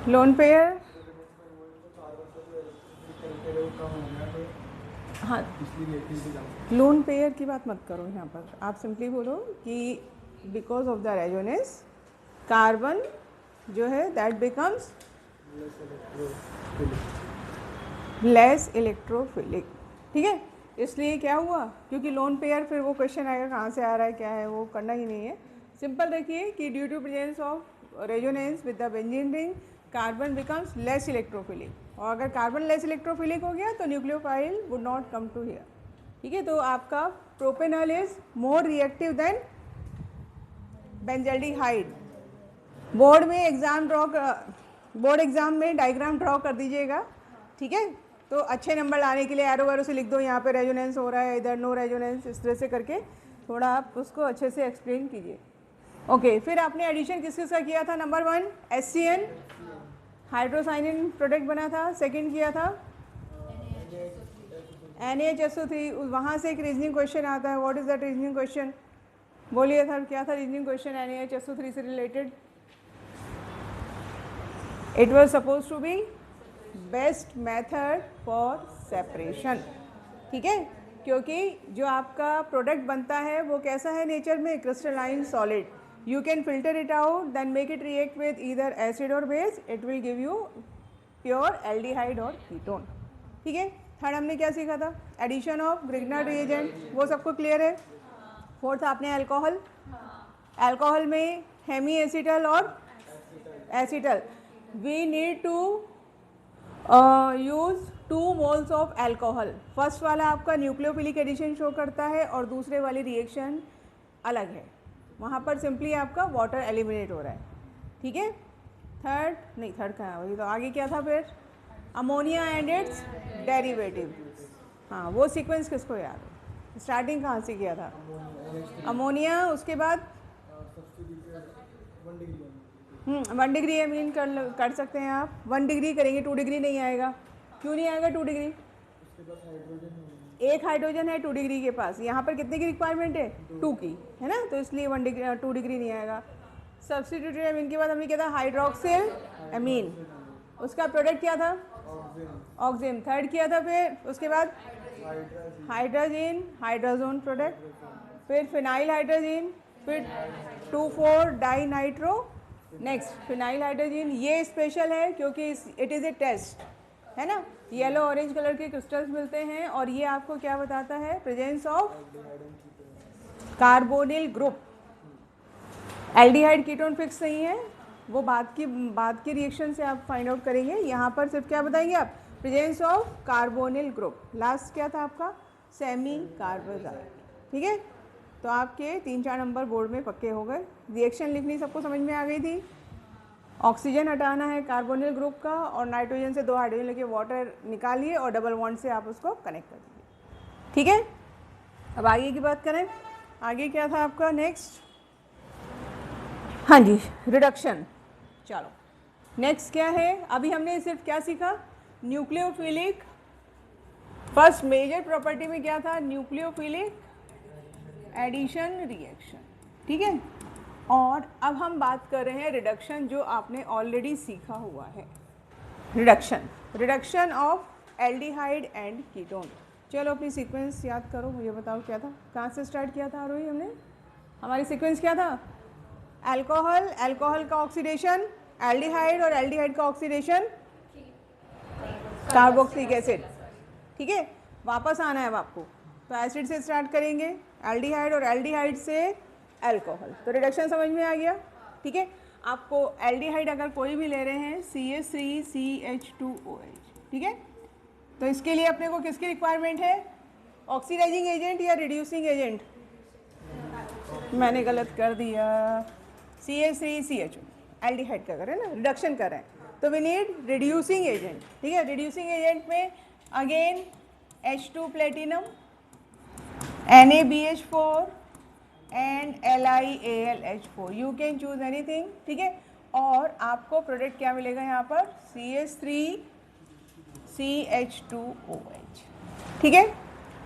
Lone pair, हाँ lone pair की बात मत करो यहाँ पर, आप सिंपली बोलो कि because of the resonance carbon जो है दैट बिकम्स लेस इलेक्ट्रोफिलिक। ठीक है, इसलिए क्या हुआ, क्योंकि लोन पेयर फिर वो क्वेश्चन आएगा कहाँ से आ रहा है क्या है, वो करना ही नहीं है। सिंपल रखिए कि due to presence of resonance with the benzene ring carbon becomes less electrophilic, और अगर कार्बन लेस इलेक्ट्रोफिलिक हो गया तो nucleophile would not come to here. ठीक है, तो आपका propanol is more reactive than benzaldehyde. Board exam में डायग्राम ड्रॉ कर दीजिएगा। ठीक है, तो अच्छे नंबर लाने के लिए एरो वैरो से लिख दो, यहाँ पे रेजोनेंस हो रहा है, इधर नो रेजोनेंस, इस तरह से करके थोड़ा आप उसको अच्छे से एक्सप्लेन कीजिए। ओके, फिर आपने एडिशन किस किसका किया था? नंबर 1 HCN हाइड्रोसाइनिन प्रोडक्ट बना था, सेकंड किया था NaHSO3। वहाँ से एक रीजनिंग क्वेश्चन आता है, what is that reasoning question? बोलिए सर, क्या था रीजनिंग क्वेश्चन NaHSO3 से related? It was suppose to be best method for separation. ठीक है, क्योंकि जो आपका प्रोडक्ट बनता है वो कैसा है नेचर में? Crystalline solid. You can filter it out, then make it react with either acid और base, it will give you pure aldehyde और कीटोन। ठीक है, थर्ड हमने क्या सीखा था? एडिशन ऑफ ग्रिग्नार्ड रिएजेंट, वो सबको क्लियर है। फोर्थ आपने अल्कोहल, अल्कोहल में हेमी एसिटल और acetal, we need to use 2 moles of alcohol. First वाला आपका न्यूक्लियोफिलिक एडिशन शो करता है और दूसरे वाली रिएक्शन अलग है, वहाँ पर सिंपली आपका वाटर एलिमिनेट हो रहा है। ठीक है, थर्ड कहाँ, वही तो आगे क्या था फिर? Ammonia and it's derivative. हाँ, वो सीक्वेंस किसको याद है? स्टार्टिंग कहाँ से किया था? अमोनिया, उसके बाद 1 डिग्री एमीन कर सकते हैं आप। 1 डिग्री करेंगे, 2 डिग्री नहीं आएगा। क्यों नहीं आएगा 2 डिग्री? एक हाइड्रोजन है 2 डिग्री के पास, यहाँ पर कितने की रिक्वायरमेंट है? 2 की, है ना, तो इसलिए 2 डिग्री नहीं आएगा। सब्स्टिट्यूटेड एमीन के बाद हमने क्या था? हाइड्रोक्सिल एमीन, उसका प्रोडक्ट क्या था? ऑक्सिम। थर्ड किया था, फिर उसके बाद हाइड्रोजन हाइड्रोजोन प्रोडक्ट, फिर फिनाइल हाइड्रोजन, फिर 2,4 di nitro, next phenyl hydrogen. ये स्पेशल है क्योंकि इट इज़ ए टेस्ट, है ना, येलो ऑरेंज कलर के क्रिस्टल्स मिलते हैं और ये आपको क्या बताता है? Presence of carbonyl group. Aldehyde ketone fix नहीं है, वो बाद की रिएक्शन से आप फाइंड आउट करेंगे। यहाँ पर सिर्फ क्या बताएंगे आप? Presence of carbonyl group. Last क्या था आपका? सेमी कार्बोजाइड। ठीक है, तो आपके 3-4 नंबर बोर्ड में पक्के हो गए। रिएक्शन लिखनी सबको समझ में आ गई थी। ऑक्सीजन हटाना है कार्बोनिल ग्रुप का और नाइट्रोजन से 2 हाइड्रोजन लेके वाटर निकालिए और डबल बॉन्ड से आप उसको कनेक्ट कर दीजिए। ठीक है, अब आगे की बात करें। आगे क्या था आपका नेक्स्ट? हाँ जी, रिडक्शन। चलो नेक्स्ट क्या है? अभी हमने सिर्फ क्या सीखा? न्यूक्लियोफिलिक। फर्स्ट मेजर प्रॉपर्टी में क्या था? Nucleophilic addition reaction. ठीक है, और अब हम बात कर रहे हैं रिडक्शन, जो आपने ऑलरेडी सीखा हुआ है। Reduction of aldehyde and ketone. चलो अपनी सीक्वेंस याद करो, मुझे बताओ क्या था, कहाँ से स्टार्ट किया था आरोही हमने? हमारी सीक्वेंस क्या था? अल्कोहल, अल्कोहल का ऑक्सीडेशन एल्डिहाइड और एल्डिहाइड का ऑक्सीडेशन कार्बोक्सिलिक एसिड। ठीक है, वापस आना है अब आपको, तो एसिड से स्टार्ट करेंगे, एल्डिहाइड और एल्डिहाइड से अल्कोहल, तो रिडक्शन समझ में आ गया। ठीक है, आपको एल्डिहाइड अगर कोई भी ले रहे हैं CH3CH2OH, ठीक है, तो इसके लिए अपने को किसकी रिक्वायरमेंट है? ऑक्सीडाइजिंग एजेंट या रिड्यूसिंग एजेंट? मैंने गलत कर दिया, CH3CH2 एल्डिहाइड का करें ना, रिडक्शन कर रहे हैं, तो वी नीड रिड्यूसिंग एजेंट। ठीक है, रिड्यूसिंग एजेंट में again H2 platinum, NaBH4 and LiAlH4, you can choose anything. ठीक है, और आपको प्रोडक्ट क्या मिलेगा यहाँ पर? CH3CH2OH। ठीक है,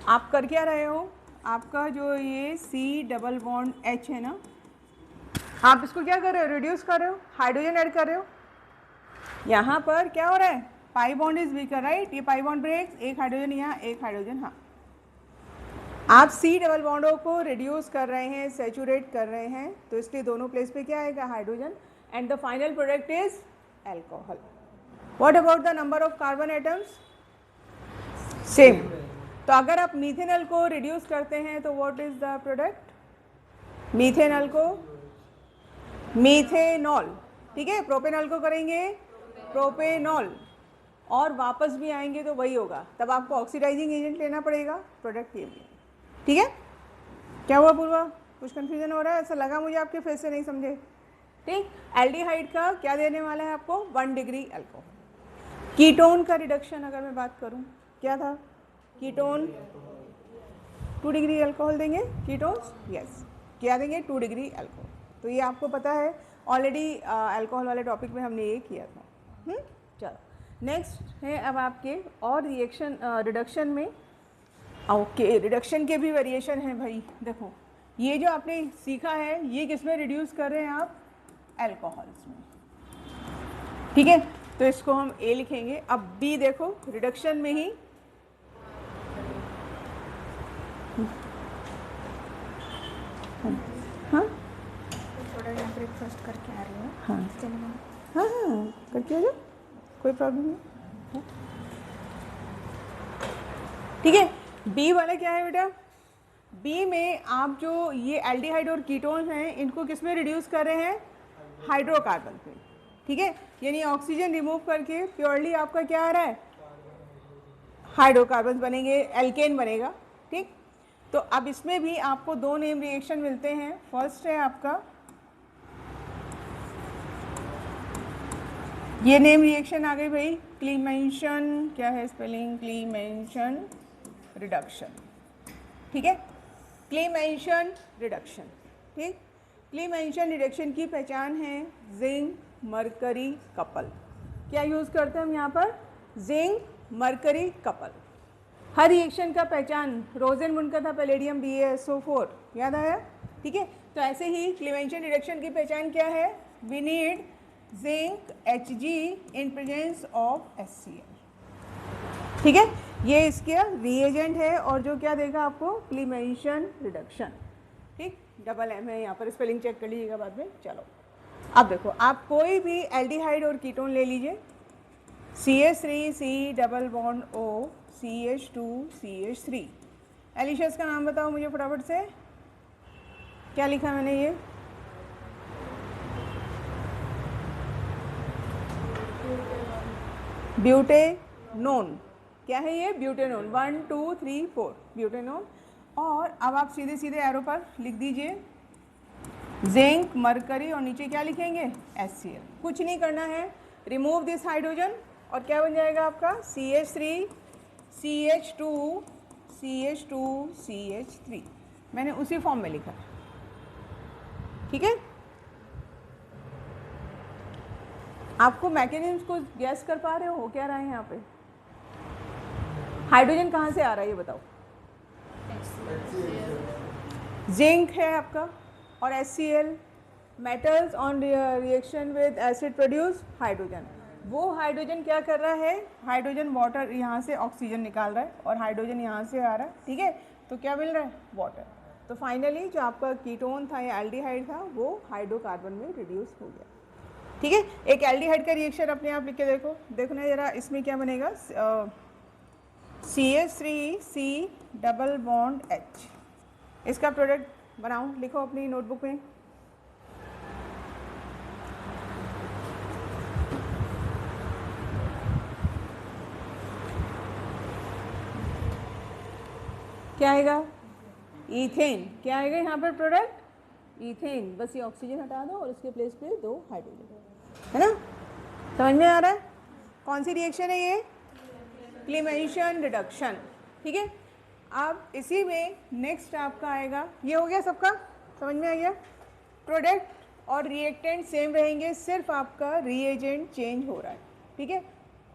आप कर क्या रहे हो? आपका जो ये C डबल बॉन्ड H है ना, आप इसको क्या कर रहे हो? रिड्यूस कर रहे हो, हाइड्रोजन ऐड कर रहे हो। यहाँ पर क्या हो रहा है, pi bond is weaker right, ये पाई बॉन्ड ब्रेक्स, एक हाइड्रोजन यहाँ, एक हाइड्रोजन हाँ। आप सी डबल बॉन्डों को रिड्यूस कर रहे हैं, सेचुरेट कर रहे हैं, तो इसलिए दोनों प्लेस पे क्या आएगा, hydrogen, and the final product is alcohol. What about the number of carbon atoms, same. तो अगर आप मीथेनॉल को रिड्यूस करते हैं तो what is the product, methanol को मीथेनॉल, ठीक है, प्रोपेनॉल को करेंगे प्रोपेनॉल, और वापस भी आएंगे तो वही होगा, तब आपको ऑक्सीडाइजिंग एजेंट लेना पड़ेगा, प्रोडक्ट ये भी, ठीक है। क्या हुआ पूर्वा, कुछ कंफ्यूजन हो रहा है, ऐसा लगा मुझे आपके फेस से नहीं समझे, ठीक। एल्डिहाइड का क्या देने वाला है आपको, 1 डिग्री अल्कोहल। कीटोन का रिडक्शन अगर मैं बात करूं, क्या था, कीटोन 2 डिग्री अल्कोहल देंगे, कीटोन्स यस, क्या देंगे 2 डिग्री अल्कोहल। तो ये आपको पता है ऑलरेडी, अल्कोहल वाले टॉपिक में हमने ये किया था। चलो नेक्स्ट है अब आपके और रिएक्शन रिडक्शन में, ओके रिडक्शन के भी वेरिएशन हैं भाई। देखो ये जो आपने सीखा है ये किस में रिड्यूस कर रहे हैं आप, अल्कोहल्स में, ठीक है। तो इसको हम ए लिखेंगे। अब बी देखो, रिडक्शन में ही हाँ थोड़ा यहाँ ब्रेकफास्ट करके आ रही हूँ। हाँ हाँ हाँ करके आ जाओ, कोई प्रॉब्लम नहीं, ठीक है। बी वाला क्या है बेटा, बी में आप जो ये एल्डिहाइड और कीटोन हैं इनको किस में रिड्यूस कर रहे हैं, हाइड्रोकार्बन पे, ठीक है। यानी ऑक्सीजन रिमूव करके प्योरली आपका क्या आ रहा है, हाइड्रोकार्बन बनेंगे, एल्केन बनेगा, ठीक। तो अब इसमें भी आपको 2 नेम रिएक्शन मिलते हैं। फर्स्ट है आपका ये नेम रिएक्शन आ गई भाई, क्लीमेंशन, क्या है स्पेलिंग, क्लीमेंशन रिडक्शन, ठीक है, क्लीमेंशन रिडक्शन, ठीक। क्लीमेंशन रिडक्शन की पहचान है जिंक मरकरी कपल। क्या यूज़ करते हैं हम यहाँ पर, जिंक मरकरी कपल। हर रिएक्शन का पहचान रोजेनमुंड का था, पैलेडियम BaSO4, याद आया, ठीक है। तो ऐसे ही क्लीमेंशन रिडक्शन की पहचान क्या है, we need zinc Hg in presence of HCl, ठीक है। ये इसका रिएजेंट है और जो क्या देगा आपको, क्लीमेंशन रिडक्शन, ठीक। डबल एम है यहाँ पर, स्पेलिंग चेक कर लीजिएगा बाद में। चलो अब देखो, आप कोई भी एल्डिहाइड और कीटोन ले लीजिए, CH3 C double bond O CH2 CH3। एलिशियस का नाम बताओ मुझे फटाफट से, क्या लिखा मैंने ये, ब्यूटेनोन, क्या है ये, ब्यूटेनोन, 1 2 3 4 ब्यूटेनोन। और अब आप सीधे सीधे एरो पर लिख दीजिए जिंक मरकरी और नीचे क्या लिखेंगे, HCl। कुछ नहीं करना है, रिमूव दिस हाइड्रोजन और क्या बन जाएगा आपका, CH3 CH2 CH2 CH3। मैंने उसी फॉर्म में लिखा, ठीक है। आपको मैकेनिज्म को गैस कर पा रहे हो क्या रहा है यहाँ पे, हाइड्रोजन कहाँ से आ रहा है ये बताओ, जिंक है आपका और HCl, metals on reaction with acid produce hydrogen. वो हाइड्रोजन क्या कर रहा है, हाइड्रोजन वाटर यहाँ से ऑक्सीजन निकाल रहा है और हाइड्रोजन यहाँ से आ रहा है, ठीक है। तो क्या मिल रहा है, वाटर। तो फाइनली जो आपका कीटोन था या एल्डिहाइड था वो हाइड्रोकार्बन में रिड्यूस हो गया, ठीक है। एक एल्डिहाइड का रिएक्शन अपने आप लिख के देखो, देखना जरा इसमें क्या बनेगा, CH3C डबल बॉन्ड H, इसका प्रोडक्ट बनाओ, लिखो अपनी नोटबुक में। क्या आएगा, ईथेन। क्या आएगा यहाँ पर प्रोडक्ट, ईथेन। बस ये ऑक्सीजन हटा दो और इसके प्लेस पे 2 हाइड्रोजन, है ना। समझ में आ रहा है, कौन सी रिएक्शन है ये, क्लीमेंशन रिडक्शन, ठीक है। अब इसी में नेक्स्ट आपका आएगा, ये हो गया सबका, समझ में आ गया। प्रोडक्ट और रिएक्टेंट सेम रहेंगे, सिर्फ आपका रिएजेंट चेंज हो रहा है, ठीक है।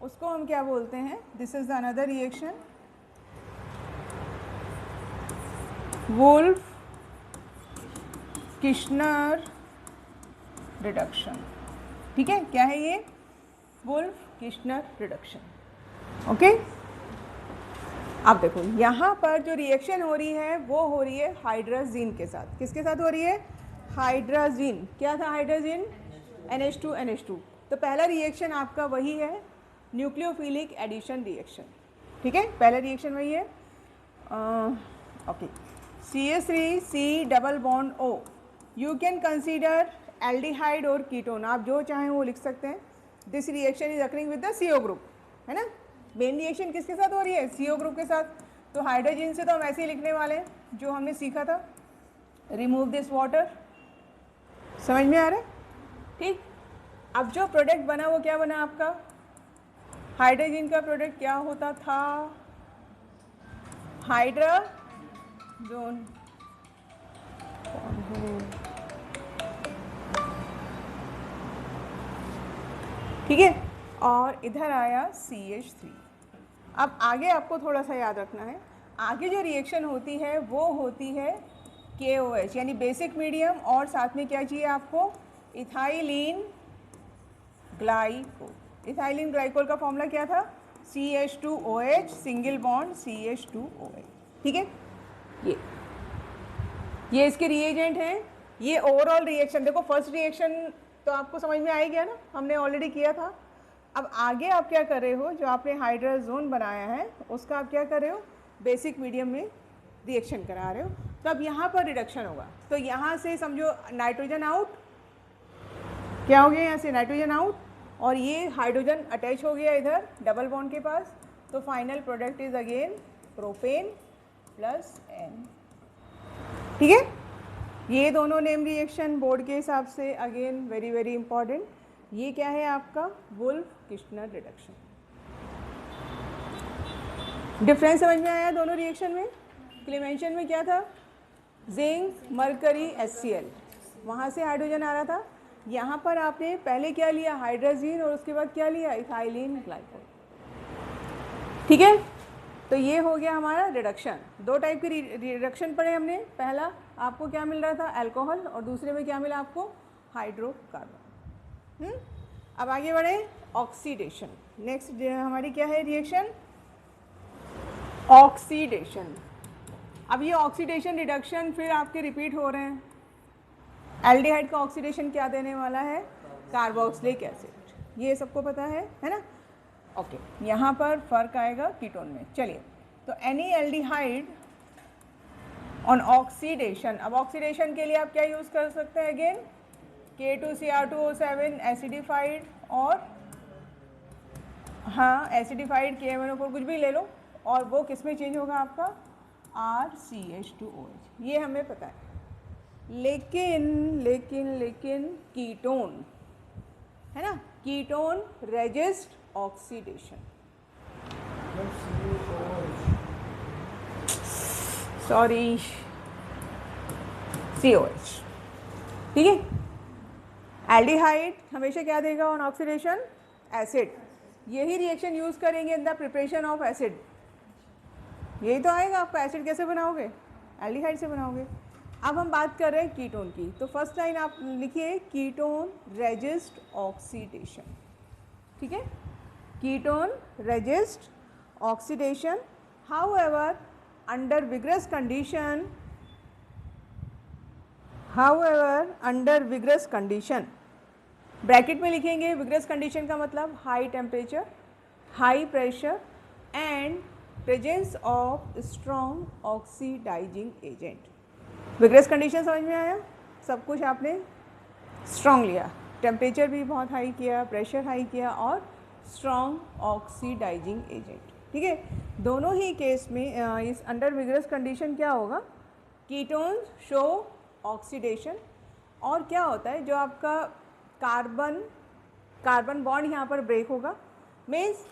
उसको हम क्या बोलते हैं, this is another reaction, Wolff Kishner reduction, ठीक है। क्या है ये, वुल्फ किश्नर रिडक्शन। ओके, अब देखो यहाँ पर जो रिएक्शन हो रही है वो हो रही है हाइड्राजीन के साथ। किसके साथ हो रही है? हाइड्राजीन। क्या था हाइड्राजीन? NH2 NH2। तो पहला रिएक्शन आपका वही है, न्यूक्लियोफिलिक एडिशन रिएक्शन। ठीक है, पहला रिएक्शन वही है। Okay, CH3C double bond O। You can consider aldehyde और कीटोन, आप जो चाहें वो लिख सकते हैं। This reaction is occurring with the CO group, है ना। मेन रिएक्शन किसके साथ हो रही है? CO ग्रुप के साथ। तो हाइड्रोजन से तो हम ऐसे ही लिखने वाले हैं जो हमने सीखा था, रिमूव दिस वाटर। समझ में आ रहा है? ठीक। अब जो प्रोडक्ट बना वो क्या बना आपका? हाइड्रोजन का प्रोडक्ट क्या होता था? हाइड्रोजन। ठीक है, और इधर आया CH3। अब आगे आपको थोड़ा सा याद रखना है, आगे जो रिएक्शन होती है वो होती है KOH यानी बेसिक मीडियम, और साथ में क्या चाहिए आपको? Ethylene glycol. इथाइलिन ग्लाइकोल का फॉर्मूला क्या था? CH2OH single bond CH2OH। ठीक है, ये इसके रिएजेंट हैं। ये ओवरऑल रिएक्शन देखो, फर्स्ट रिएक्शन तो आपको समझ में आ ही गया ना, हमने ऑलरेडी किया था। अब आगे आप क्या कर रहे हो? जो आपने हाइड्रोजन बनाया है उसका आप क्या कर रहे हो? बेसिक मीडियम में रिएक्शन करा रहे हो। तो अब यहाँ पर रिडक्शन होगा, तो यहाँ से समझो नाइट्रोजन आउट। क्या हो गया? यहाँ से नाइट्रोजन आउट, और ये हाइड्रोजन अटैच हो गया इधर डबल बॉन्ड के पास। तो final product is again propane plus N। ठीक है, ये दोनों नेम रिएक्शन बोर्ड के हिसाब से अगेन वेरी वेरी इंपॉर्टेंट। ये क्या है आपका? Wolf Kishner reduction. डिफरेंस समझ में आया दोनों रिएक्शन में? क्लेमेंशन में क्या था? जिंक मरकरी HCl, वहाँ से हाइड्रोजन आ रहा था। यहाँ पर आपने पहले क्या लिया? हाइड्रोजन, और उसके बाद क्या लिया? Ethylene glycol. ठीक है, तो ये हो गया हमारा रिडक्शन। दो टाइप की रिडक्शन पढ़े हमने। पहला आपको क्या मिल रहा था? अल्कोहल, और दूसरे में क्या मिला आपको? हाइड्रोकार्बन। अब आगे बढ़े, ऑक्सीडेशन। नेक्स्ट हमारी क्या है रिएक्शन? ऑक्सीडेशन। अब ये ऑक्सीडेशन रिडक्शन फिर आपके रिपीट हो रहे हैं। एल्डिहाइड का ऑक्सीडेशन क्या देने वाला है? Carboxylic acid. ये सबको पता है ना? ओके, यहाँ पर फर्क आएगा कीटोन में। चलिए, तो एनी एल्डिहाइड ऑन ऑक्सीडेशन। अब ऑक्सीडेशन के लिए आप क्या यूज़ कर सकते हैं? अगेन K2Cr2O7 एसिडिफाइड, और हाँ एसिडिफाइड KMnO4 कुछ भी ले लो, और वो किस में चेंज होगा आपका? RCH2OH। ये हमें पता है। लेकिन कीटोन है ना, ketone resist oxidation. Sorry, COH। ठीक है, एल्डिहाइड हमेशा क्या देगा ऑन ऑक्सीडेशन? एसिड। यही रिएक्शन यूज करेंगे in the preparation of acid. यही तो आएगा आपका। एसिड कैसे बनाओगे? एल्डिहाइड से बनाओगे। अब हम बात कर रहे हैं कीटोन की, तो फर्स्ट लाइन आप लिखिए, कीटोन रेजिस्ट ऑक्सीडेशन। ठीक है, ketone resist oxidation, however under vigorous condition, bracket में लिखेंगे विग्रस कंडीशन का मतलब high temperature, high pressure and presence of strong oxidizing agent. Vigorous condition समझ में आया? सब कुछ आपने स्ट्रॉन्ग लिया, टेम्परेचर भी बहुत हाई किया, प्रेशर हाई किया, और स्ट्रॉन्ग ऑक्सीडाइजिंग एजेंट। ठीक है, दोनों ही केस में इस अंडर विग्रस कंडीशन क्या होगा? कीटोन्स शो ऑक्सीडेशन, और क्या होता है? जो आपका कार्बन बॉन्ड यहाँ पर ब्रेक होगा, means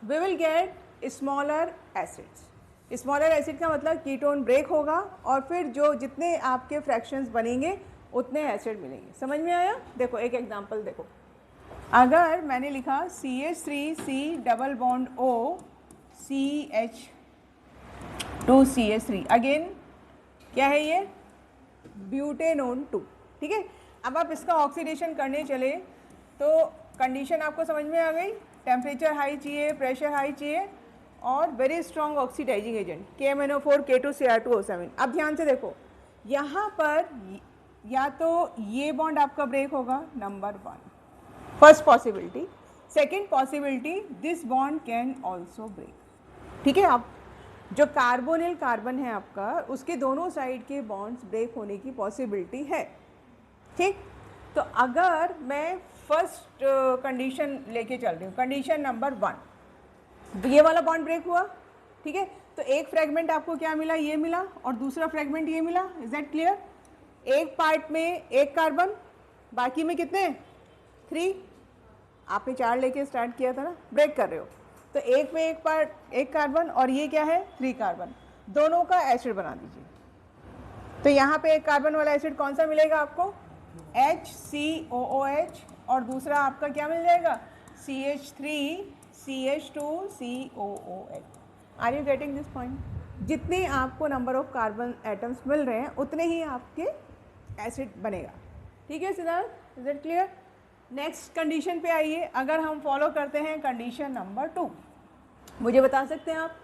we will get smaller acids. Smaller acid का मतलब कीटोन ब्रेक होगा, और फिर जो जितने आपके फ्रैक्शंस बनेंगे उतने एसिड मिलेंगे। समझ में आया? देखो एक एग्जांपल देखो, अगर मैंने लिखा CH3C double bond O CH2CH3, again क्या है ये? ब्यूटेनोन 2। ठीक है, अब आप इसका ऑक्सीडेशन करने चले तो कंडीशन आपको समझ में आ गई, टेम्परेचर हाई चाहिए, प्रेशर हाई चाहिए और very strong oxidizing agent KMnO4 K2Cr2O7। अब ध्यान से देखो, यहाँ पर या तो ये बॉन्ड आपका ब्रेक होगा, number 1 first possibility. Second possibility, this bond can also break. ठीक है, आप जो कार्बोनिल कार्बन है आपका, उसके दोनों साइड के बॉन्ड्स ब्रेक होने की पॉसिबिलिटी है। ठीक, तो अगर मैं फर्स्ट कंडीशन लेके चल रही हूँ, कंडीशन नंबर 1, ये वाला बॉन्ड ब्रेक हुआ। ठीक है, तो एक फ्रेगमेंट आपको क्या मिला, ये मिला, और दूसरा फ्रेगमेंट ये मिला। Is that clear? एक पार्ट में एक कार्बन, बाकी में कितने, 3। आपने 4 लेके स्टार्ट किया था ना, ब्रेक कर रहे हो, तो एक में एक पार्ट एक कार्बन और ये क्या है 3 कार्बन, दोनों का एसिड बना दीजिए। तो यहाँ पे एक कार्बन वाला एसिड कौन सा मिलेगा आपको, HCOOH, और दूसरा आपका क्या मिल जाएगा, CH3CH2COOH। Are you getting this point? जितने आपको नंबर ऑफ कार्बन एटम्स मिल रहे हैं उतने ही आपके एसिड बनेगा। ठीक है Siddharth, is it clear? Next condition पे आइए। अगर हम फॉलो करते हैं कंडीशन नंबर 2, मुझे बता सकते हैं आप,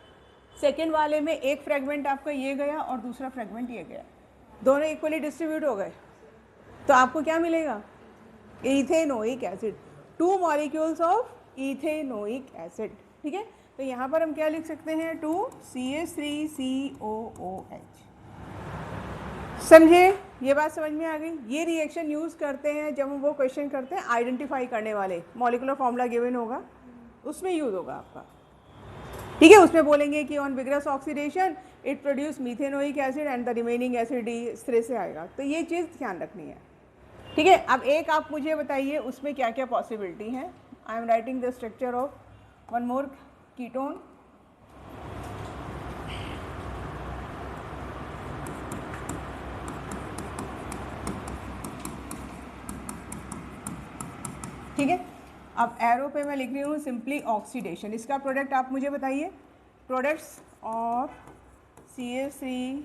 सेकेंड वाले में एक फ्रेगमेंट आपका ये गया और दूसरा फ्रेगमेंट ये गया, दोनों इक्वली डिस्ट्रीब्यूट हो गए, तो आपको क्या मिलेगा, ethanoic acid, 2 molecules of ethanoic acid. ठीक है, तो यहाँ पर हम क्या लिख सकते हैं, 2CH3COOH। समझे? ये बात समझ में आ गई? ये रिएक्शन यूज़ करते हैं जब हम वो क्वेश्चन करते हैं आइडेंटिफाई करने वाले, मॉलिक्यूलर फॉर्मूला गिवन होगा उसमें यूज़ होगा आपका। ठीक है, उसमें बोलेंगे कि on vigorous oxidation it produce methanoic acid and the remaining acid इस तरह से आएगा, तो ये चीज़ ध्यान रखनी है। ठीक है, अब एक आप मुझे बताइए उसमें क्या क्या पॉसिबिलिटी है। I am writing the structure of one more ketone. ठीक है, अब एरो पे मैं लिख रही हूँ सिंपली ऑक्सीडेशन। इसका प्रोडक्ट आप मुझे बताइए, products of CH3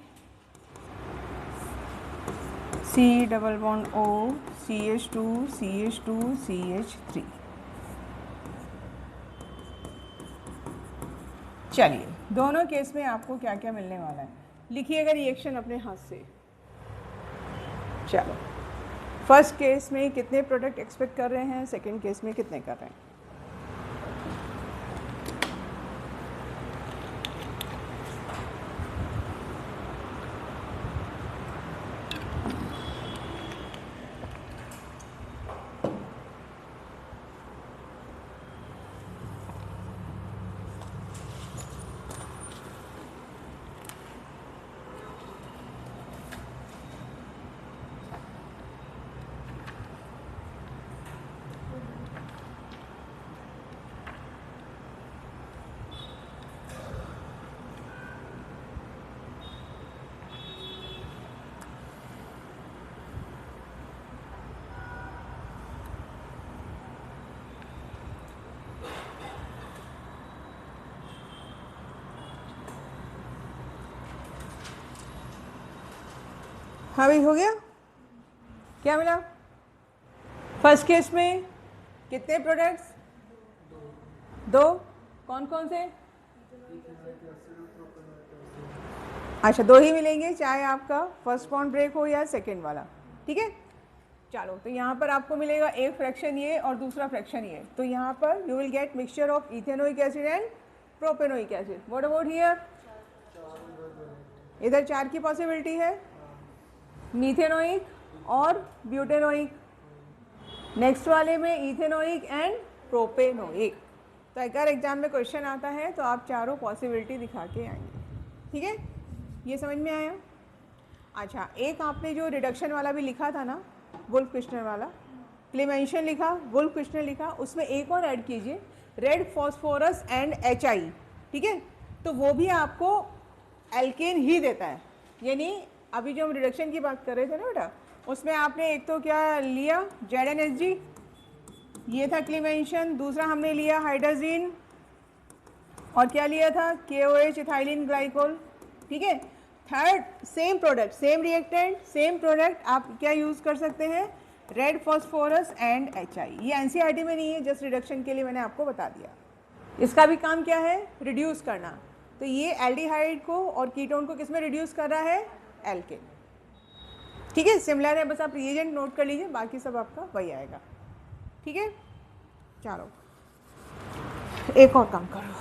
C double bond O CH2 CH2 CH3। चलिए, दोनों केस में आपको क्या क्या मिलने वाला है, लिखिएगा रिएक्शन अपने हाथ से। चलो, फर्स्ट केस में कितने प्रोडक्ट एक्सपेक्ट कर रहे हैं, सेकंड केस में कितने कर रहे हैं। हाँ भाई, हो गया? क्या मिला फर्स्ट केस में, कितने प्रोडक्ट्स, 2, कौन कौन से, अच्छा 2 ही मिलेंगे, चाहे आपका फर्स्ट बॉन्ड ब्रेक हो या सेकेंड वाला। ठीक है, चलो, तो यहाँ पर आपको मिलेगा एक फ्रैक्शन ये और दूसरा फ्रैक्शन ये, तो यहाँ पर you will gate mixture of ethanoic acid and propanoic acid. What about here, इधर 4 की पॉसिबिलिटी है, मीथेनोइक और ब्यूटेनोइक, नेक्स्ट वाले में इथेनोइक एंड प्रोपेनोइक। तो अगर एग्जाम में क्वेश्चन आता है तो आप चारों पॉसिबिलिटी दिखा के आएंगे। ठीक है, ये समझ में आया? अच्छा, एक आपने जो रिडक्शन वाला भी लिखा था ना, वुल्फ क्रिस्टनर वाला, क्लेमेंशन लिखा, वुल्फ क्रिस्टनर लिखा, उसमें एक और ऐड कीजिए, रेड फॉस्फोरस एंड HI। ठीक है, तो वो भी आपको एल्केन ही देता है, यानी अभी जो हम रिडक्शन की बात कर रहे थे ना बेटा, उसमें आपने एक तो क्या लिया, ZnHG, ये था क्लेमेंशन, दूसरा हमने लिया हाइड्रोजीन, और क्या लिया था, KOH इथाइलिन ग्लाइकोल। ठीक है, third same product, same reactant, same product, आप क्या यूज़ कर सकते हैं, रेड फॉस्फोरस एंड HI। ये NCERT में नहीं है, जस्ट रिडक्शन के लिए मैंने आपको बता दिया। इसका भी काम क्या है, रिड्यूस करना। तो ये एल्डिहाइड को और कीटोन को किस में रिड्यूस कर रहा है, एल्केन। ठीक है, सिमिलर है, बस आप रिएजेंट नोट कर लीजिए, बाकी सब आपका वही आएगा। ठीक है, चलो एक और काम करो,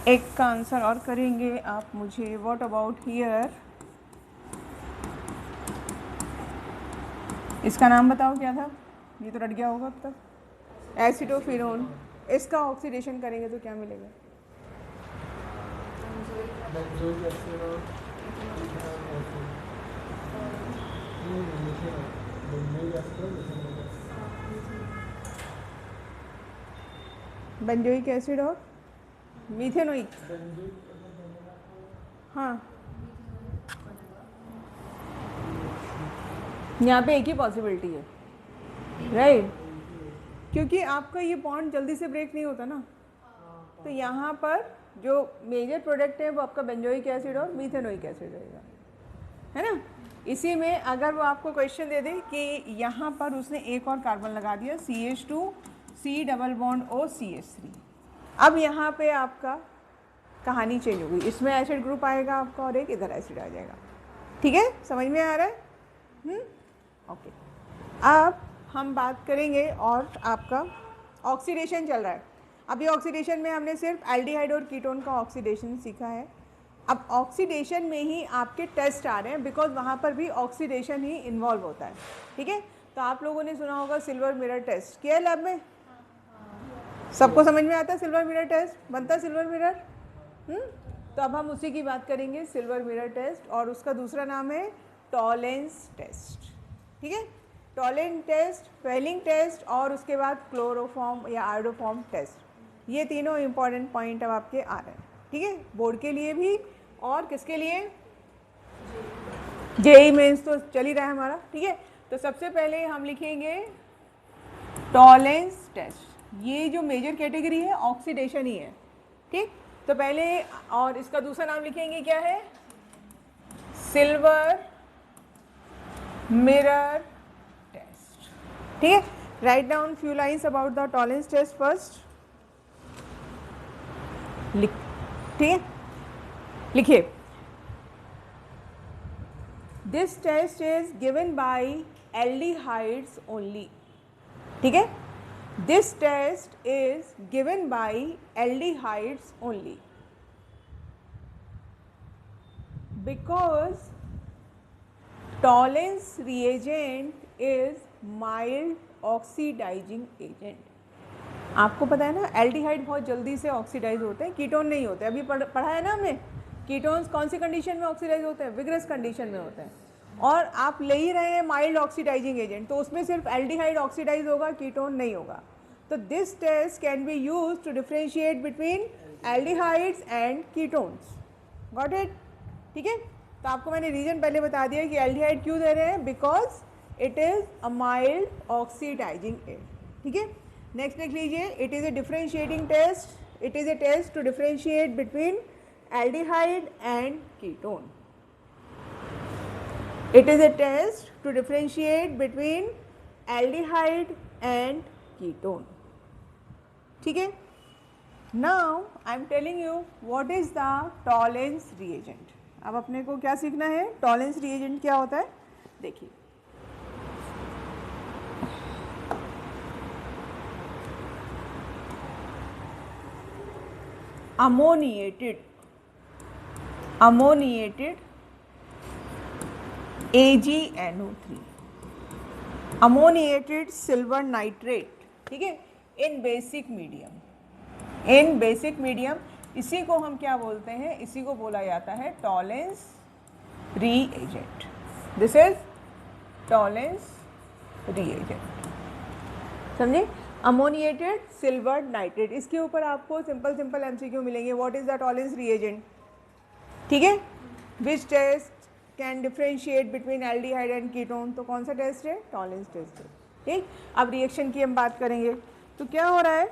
एक का आंसर और करेंगे आप मुझे। व्हाट अबाउट हियर, इसका नाम बताओ क्या था, ये तो रट गया होगा अब तक। एसिटोफिनोन। इसका ऑक्सीडेशन करेंगे तो क्या मिलेगा, बेंजोइक एसिड और मीथेनोइक। हाँ, यहाँ पे एक ही पॉसिबिलिटी है, राइट, क्योंकि आपका ये बॉन्ड जल्दी से ब्रेक नहीं होता ना। तो यहाँ पर जो मेजर प्रोडक्ट है वो आपका बेंजोइक एसिड और मीथेनोइक एसिड रहेगा, है ना। इसी में अगर वो आपको क्वेश्चन दे दे कि यहाँ पर उसने एक और कार्बन लगा दिया, CH2 C double bond O CH3, अब यहाँ पे आपका कहानी चेंज हो गई, इसमें एसिड ग्रुप आएगा आपका और एक इधर एसिड आ जाएगा। ठीक है, समझ में आ रहा है। ओके, अब हम बात करेंगे और आपका ऑक्सीडेशन चल रहा है। अभी ऑक्सीडेशन में हमने सिर्फ एल्डिहाइड और कीटोन का ऑक्सीडेशन सीखा है। अब ऑक्सीडेशन में ही आपके टेस्ट आ रहे हैं, बिकॉज वहाँ पर भी ऑक्सीडेशन ही इन्वॉल्व होता है। ठीक है, तो आप लोगों ने सुना होगा सिल्वर मिरर टेस्ट, किया है लैब में, सबको समझ में आता है सिल्वर मिरर टेस्ट, बनता है सिल्वर मिरर। तो अब हम उसी की बात करेंगे, सिल्वर मिरर टेस्ट, और उसका दूसरा नाम है टॉलेंस टेस्ट। ठीक है, टॉलेंस टेस्ट, फेलिंग टेस्ट और उसके बाद क्लोरोफॉर्म या आयोडोफॉर्म टेस्ट, ये तीनों इंपॉर्टेंट पॉइंट अब आपके आ रहे हैं। ठीक है, बोर्ड के लिए भी और किसके लिए, जेई मेंस तो चल ही रहा है हमारा। ठीक है, तो सबसे पहले हम लिखेंगे टॉलेंस टेस्ट। ये जो मेजर कैटेगरी है ऑक्सीडेशन ही है। ठीक, तो पहले, और इसका दूसरा नाम लिखेंगे क्या है, सिल्वर मिरर टेस्ट। ठीक है, write down few lines about the Tollens test first. ठीक है, लिखिए, this test is given by aldehydes only. ठीक है, this test is given by aldehydes only because Tollens reagent is mild oxidizing agent। आपको पता है ना, एल्डिहाइड बहुत जल्दी से ऑक्सीडाइज होते हैं, कीटोन नहीं होते। अभी पढ़ा है ना हमने, कीटोन्स कौन सी कंडीशन में ऑक्सीडाइज होते हैं, विग्रस कंडीशन में होते हैं। और आप ले ही रहे हैं माइल्ड ऑक्सीडाइजिंग एजेंट, तो उसमें सिर्फ एल्डिहाइड ऑक्सीडाइज होगा, कीटोन नहीं होगा। तो this test can be use to differentiate between aldehydes and ketones. Got it. ठीक है, तो आपको मैंने रीजन पहले बता दिया कि एल्डिहाइड क्यों दे रहे हैं, because it is a mild oxidizing agent. ठीक है, नेक्स्ट लिख लीजिए, it is a differentiating test, it is a test to differentiate between aldehyde and ketone. It is a test to differentiate between aldehyde and ketone. ठीक है, now I am telling you what is the Tollens reagent। अब अपने को क्या सीखना है, Tollens reagent क्या होता है, देखिए। ammoniated AgNO3, ammoniated silver nitrate. ठीक है, इन बेसिक मीडियम, इन बेसिक मीडियम, इसी को हम क्या बोलते हैं, इसी को बोला जाता है Tollens reagent. This is Tollens reagent, समझे, अमोनिएटेड सिल्वर नाइट्रेट। इसके ऊपर आपको सिंपल एमसीक्यू मिलेंगे, what is the Tollens reagent. ठीक है, which test can differentiate between aldehyde and ketone, तो कौन सा टेस्ट है, टॉलेंस टेस्ट है। ठीक, अब रिएक्शन की हम बात करेंगे, तो क्या हो रहा है,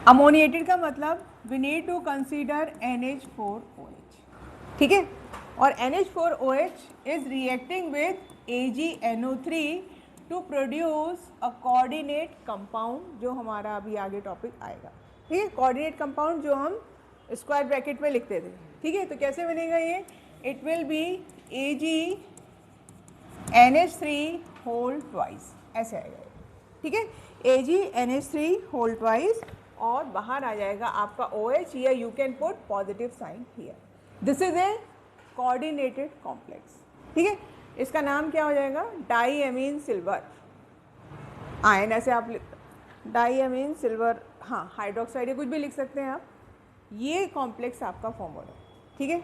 अमोनिएटेड का मतलब we need to consider NH4OH। ठीक है, और NH4OH is reacting with AgNO3 to produce a coordinate compound, जो हमारा अभी आगे टॉपिक आएगा, ठीक है। कोऑर्डिनेट कंपाउंड जो हम स्क्वायर ब्रैकेट में लिखते थे, ठीक है। तो कैसे बनेगा ये, it will be AgNH3 whole twice, ऐसे आएगा, ठीक है। AgNH3 होल ट्वाइस और बाहर आ जाएगा आपका OH, या you can put positive sign here. This is a coordinated complex, ठीक है। इसका नाम क्या हो जाएगा, डाईएमीन सिल्वर आयन, ऐसे आप डाईएमीन सिल्वर, हाँ हाइड्रोक्साइड या कुछ भी लिख सकते हैं आप। ये कॉम्प्लेक्स आपका फॉर्म हो रहा है, ठीक है।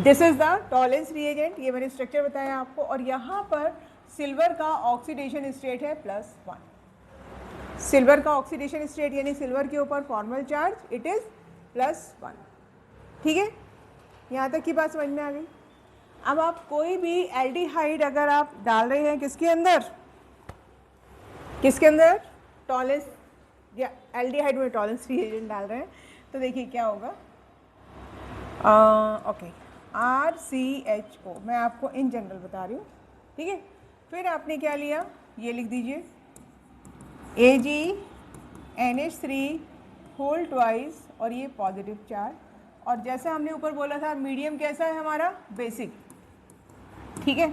This is the Tollens reagent, ये मैंने स्ट्रक्चर बताया आपको। और यहाँ पर सिल्वर का ऑक्सीडेशन स्टेट है +1। सिल्वर का ऑक्सीडेशन स्टेट यानी सिल्वर के ऊपर फॉर्मल चार्ज इट इज +1, ठीक है। यहाँ तक की बात समझ में आ गई। अब आप कोई भी एल्डिहाइड अगर आप डाल रहे हैं किसके अंदर, टॉलेंस या एल्डिहाइड में टॉलेंस रिएजेंट डाल रहे हैं, तो देखिए क्या होगा। ओके, RCHO मैं आपको इन जनरल बता रही हूँ, ठीक है। फिर आपने क्या लिया, ये लिख दीजिए AgNH3 होल ट्वाइस और ये पॉजिटिव चार्ज। और जैसा हमने ऊपर बोला था मीडियम कैसा है हमारा, बेसिक, ठीक है।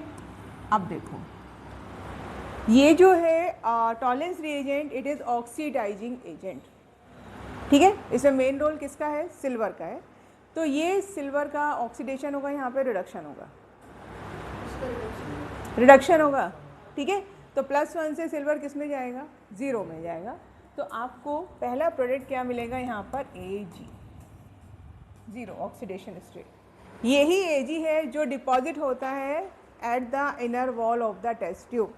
अब देखो ये जो है Tollens reagent it is oxidizing agent, ठीक है। इसमें मेन रोल किसका है, सिल्वर का है। तो ये सिल्वर का ऑक्सीडेशन होगा, यहाँ पे रिडक्शन होगा, ठीक है। तो +1 से सिल्वर किस में जाएगा, 0 में जाएगा। तो आपको पहला प्रोडक्ट क्या मिलेगा यहाँ पर, Ag, 0 ऑक्सीडेशन स्टेट। यही Ag है जो डिपॉजिट होता है at the inner wall of the test tube,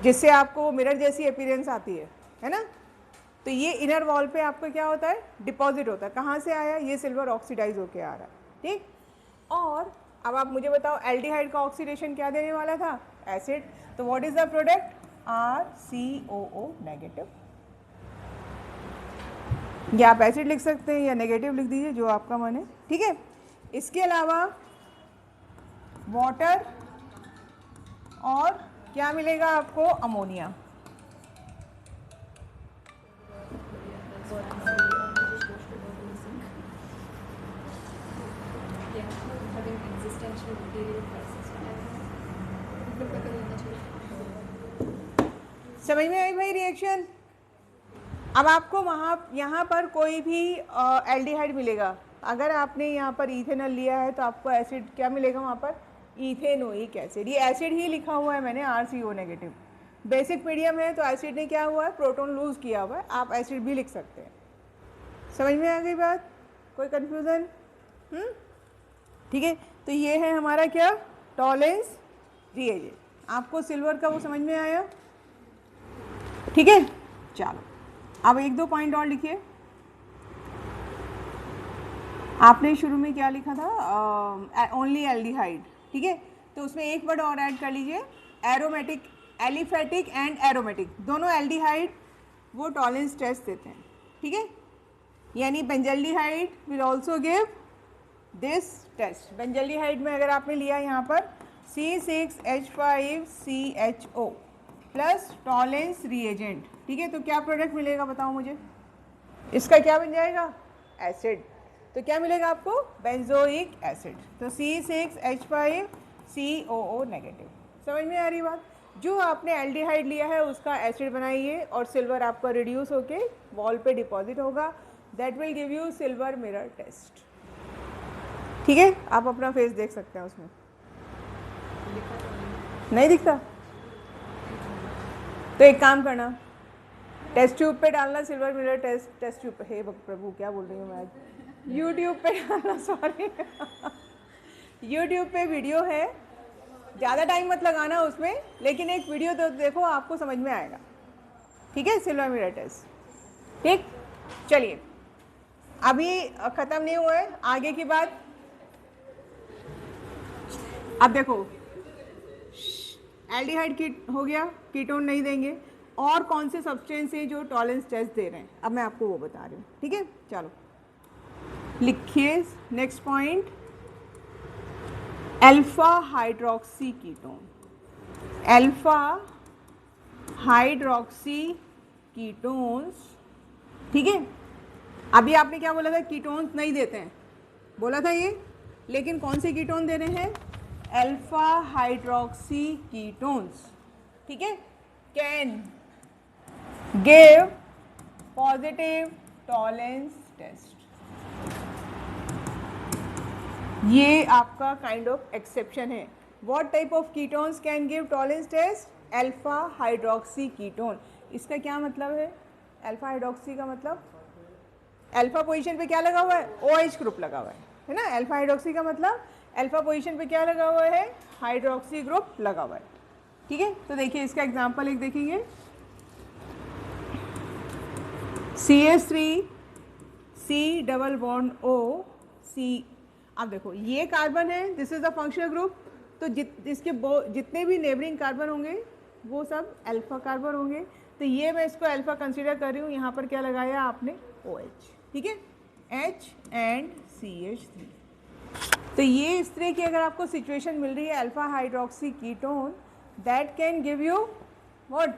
जिससे आपको मिरर जैसी अपीयरेंस आती है ना। तो ये इनर वॉल पे आपको क्या होता है, डिपॉजिट होता है। कहाँ से आया, ये सिल्वर ऑक्सीडाइज होके आ रहा है, ठीक। और अब आप मुझे बताओ एल्डिहाइड का ऑक्सीडेशन क्या देने वाला था, एसिड। तो what is the product, RCOO negative. या आप एसिड लिख सकते हैं या नेगेटिव लिख दीजिए, जो आपका मन है, ठीक है। इसके अलावा वाटर और क्या मिलेगा आपको, अमोनिया। समझ में आई भाई रिएक्शन। अब आपको यहाँ पर कोई भी एल्डिहाइड मिलेगा। अगर आपने यहाँ पर इथेनॉल लिया है तो आपको एसिड क्या मिलेगा वहाँ पर, इथेनोइक एसिड। ये एसिड ही लिखा हुआ है मैंने, RCO नेगेटिव। बेसिक मीडियम है तो एसिड ने क्या हुआ है, प्रोटॉन लूज किया हुआ है, आप एसिड भी लिख सकते हैं। समझ में आ गई बात, कोई कन्फ्यूज़न, ठीक है। तो ये है हमारा क्या, टॉलेंस रिएजेंट। आपको सिल्वर का वो समझ में आया, ठीक है। चलो अब 1-2 पॉइंट और लिखिए। आपने शुरू में क्या लिखा था, ओनली एल्डिहाइड, ठीक है। तो उसमें एक वर्ड और ऐड कर लीजिए, एरोमेटिक, एलिफेटिक एंड एरोमेटिक। दोनों एल्डिहाइड वो टॉलेंस टेस्ट देते हैं, ठीक है। यानी benzaldehyde will also give this test. Benzaldehyde में अगर आपने लिया यहाँ पर C6H5CHO प्लस टॉलेंस रिएजेंट, ठीक है। तो क्या प्रोडक्ट मिलेगा बताओ मुझे, इसका क्या बन जाएगा, एसिड। तो क्या मिलेगा आपको, बेंजोइक एसिड। तो C6H5COO नेगेटिव। समझ में आ रही बात। जो आपने एल्डिहाइड लिया है उसका एसिड बनाइए और सिल्वर आपका रिड्यूस होके वॉल पे डिपॉजिट होगा, that will give you silver mirror test, ठीक है। आप अपना फेस देख सकते हैं उसमें, नहीं दिखता तो एक काम करना, टेस्ट ट्यूब पे डालना silver mirror test, test tube पे, हे प्रभु क्या बोल रही हूँ मैं आज, यूट्यूब पे डालना, सॉरी यूट्यूब पे वीडियो है, ज़्यादा टाइम मत लगाना उसमें, लेकिन एक वीडियो तो देखो, आपको समझ में आएगा, ठीक है। सिल्वर मिरर टेस्ट, ठीक। चलिए अभी ख़त्म नहीं हुआ है, आगे की बात। अब देखो एल्डिहाइड की हो गया, कीटोन नहीं देंगे, और कौन से सब्सटेंस है जो टॉलेंस टेस्ट दे रहे हैं, अब मैं आपको वो बता रही हूँ, ठीक है। चलो लिखिए next point, alpha hydroxy ketone, alpha hydroxy ketones, ठीक है। अभी आपने क्या बोला था, कीटोन्स नहीं देते हैं बोला था ये, लेकिन कौन से कीटोन दे रहे हैं, अल्फा हाइड्रोक्सी कीटोन्स, ठीक है। Can give positive Tollens test, ये आपका काइंड ऑफ एक्सेप्शन है। What type of ketones can give Tollens test, alpha hydroxy ketone. इसका क्या मतलब है, अल्फा हाइड्रोक्सी का मतलब अल्फा पोजीशन पे क्या लगा हुआ है, OH ग्रुप लगा हुआ है ना। अल्फा हाइड्रोक्सी का मतलब अल्फा पोजीशन पे क्या लगा हुआ है, हाइड्रोक्सी ग्रुप लगा हुआ है, ठीक है। तो देखिए इसका एग्जांपल एक देखेंगे, CH3 C double bond O C। अब देखो ये कार्बन है, this is the functional group, तो इसके जितने भी नेबरिंग कार्बन होंगे वो सब अल्फा कार्बन होंगे, तो ये मैं इसको अल्फा कंसीडर कर रही हूँ। यहाँ पर क्या लगाया आपने, OH, ठीक है, H एंड CH3। तो ये इस तरह की अगर आपको सिचुएशन मिल रही है, alpha hydroxy ketone, that can give you what,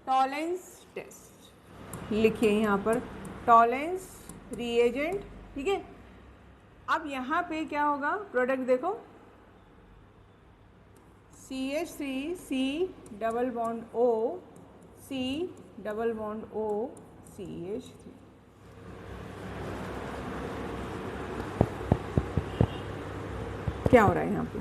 Tollens test. लिखिए यहाँ पर टॉलेंस रिएजेंट, ठीक है। अब यहाँ पे क्या होगा, प्रोडक्ट देखो, CH3 C double bond O C double bond O CH3, क्या हो रहा है यहाँ पे,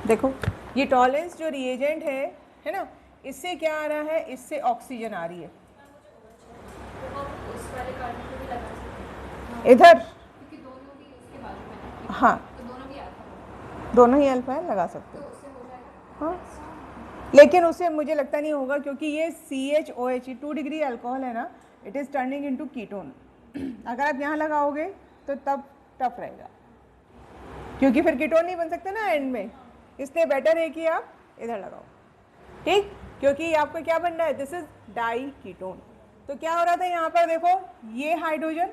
देखो ये टॉलेंस जो रिएजेंट है ना, इससे क्या आ रहा है, इससे ऑक्सीजन आ रही है इधर, हाँ दोनों ही अल्फा है, लगा सकते हो, हाँ, लेकिन उससे मुझे लगता नहीं होगा, क्योंकि ये CHOH 2 डिग्री अल्कोहल है ना, it is turning into ketone. अगर आप यहाँ लगाओगे तो तब टफ रहेगा, क्योंकि फिर कीटोन नहीं बन सकते ना एंड में, इसलिए बेटर है कि आप इधर लगाओ, ठीक, क्योंकि आपको क्या बनना है, दिस इज डाई कीटोन। तो क्या हो रहा था यहाँ पर, देखो ये हाइड्रोजन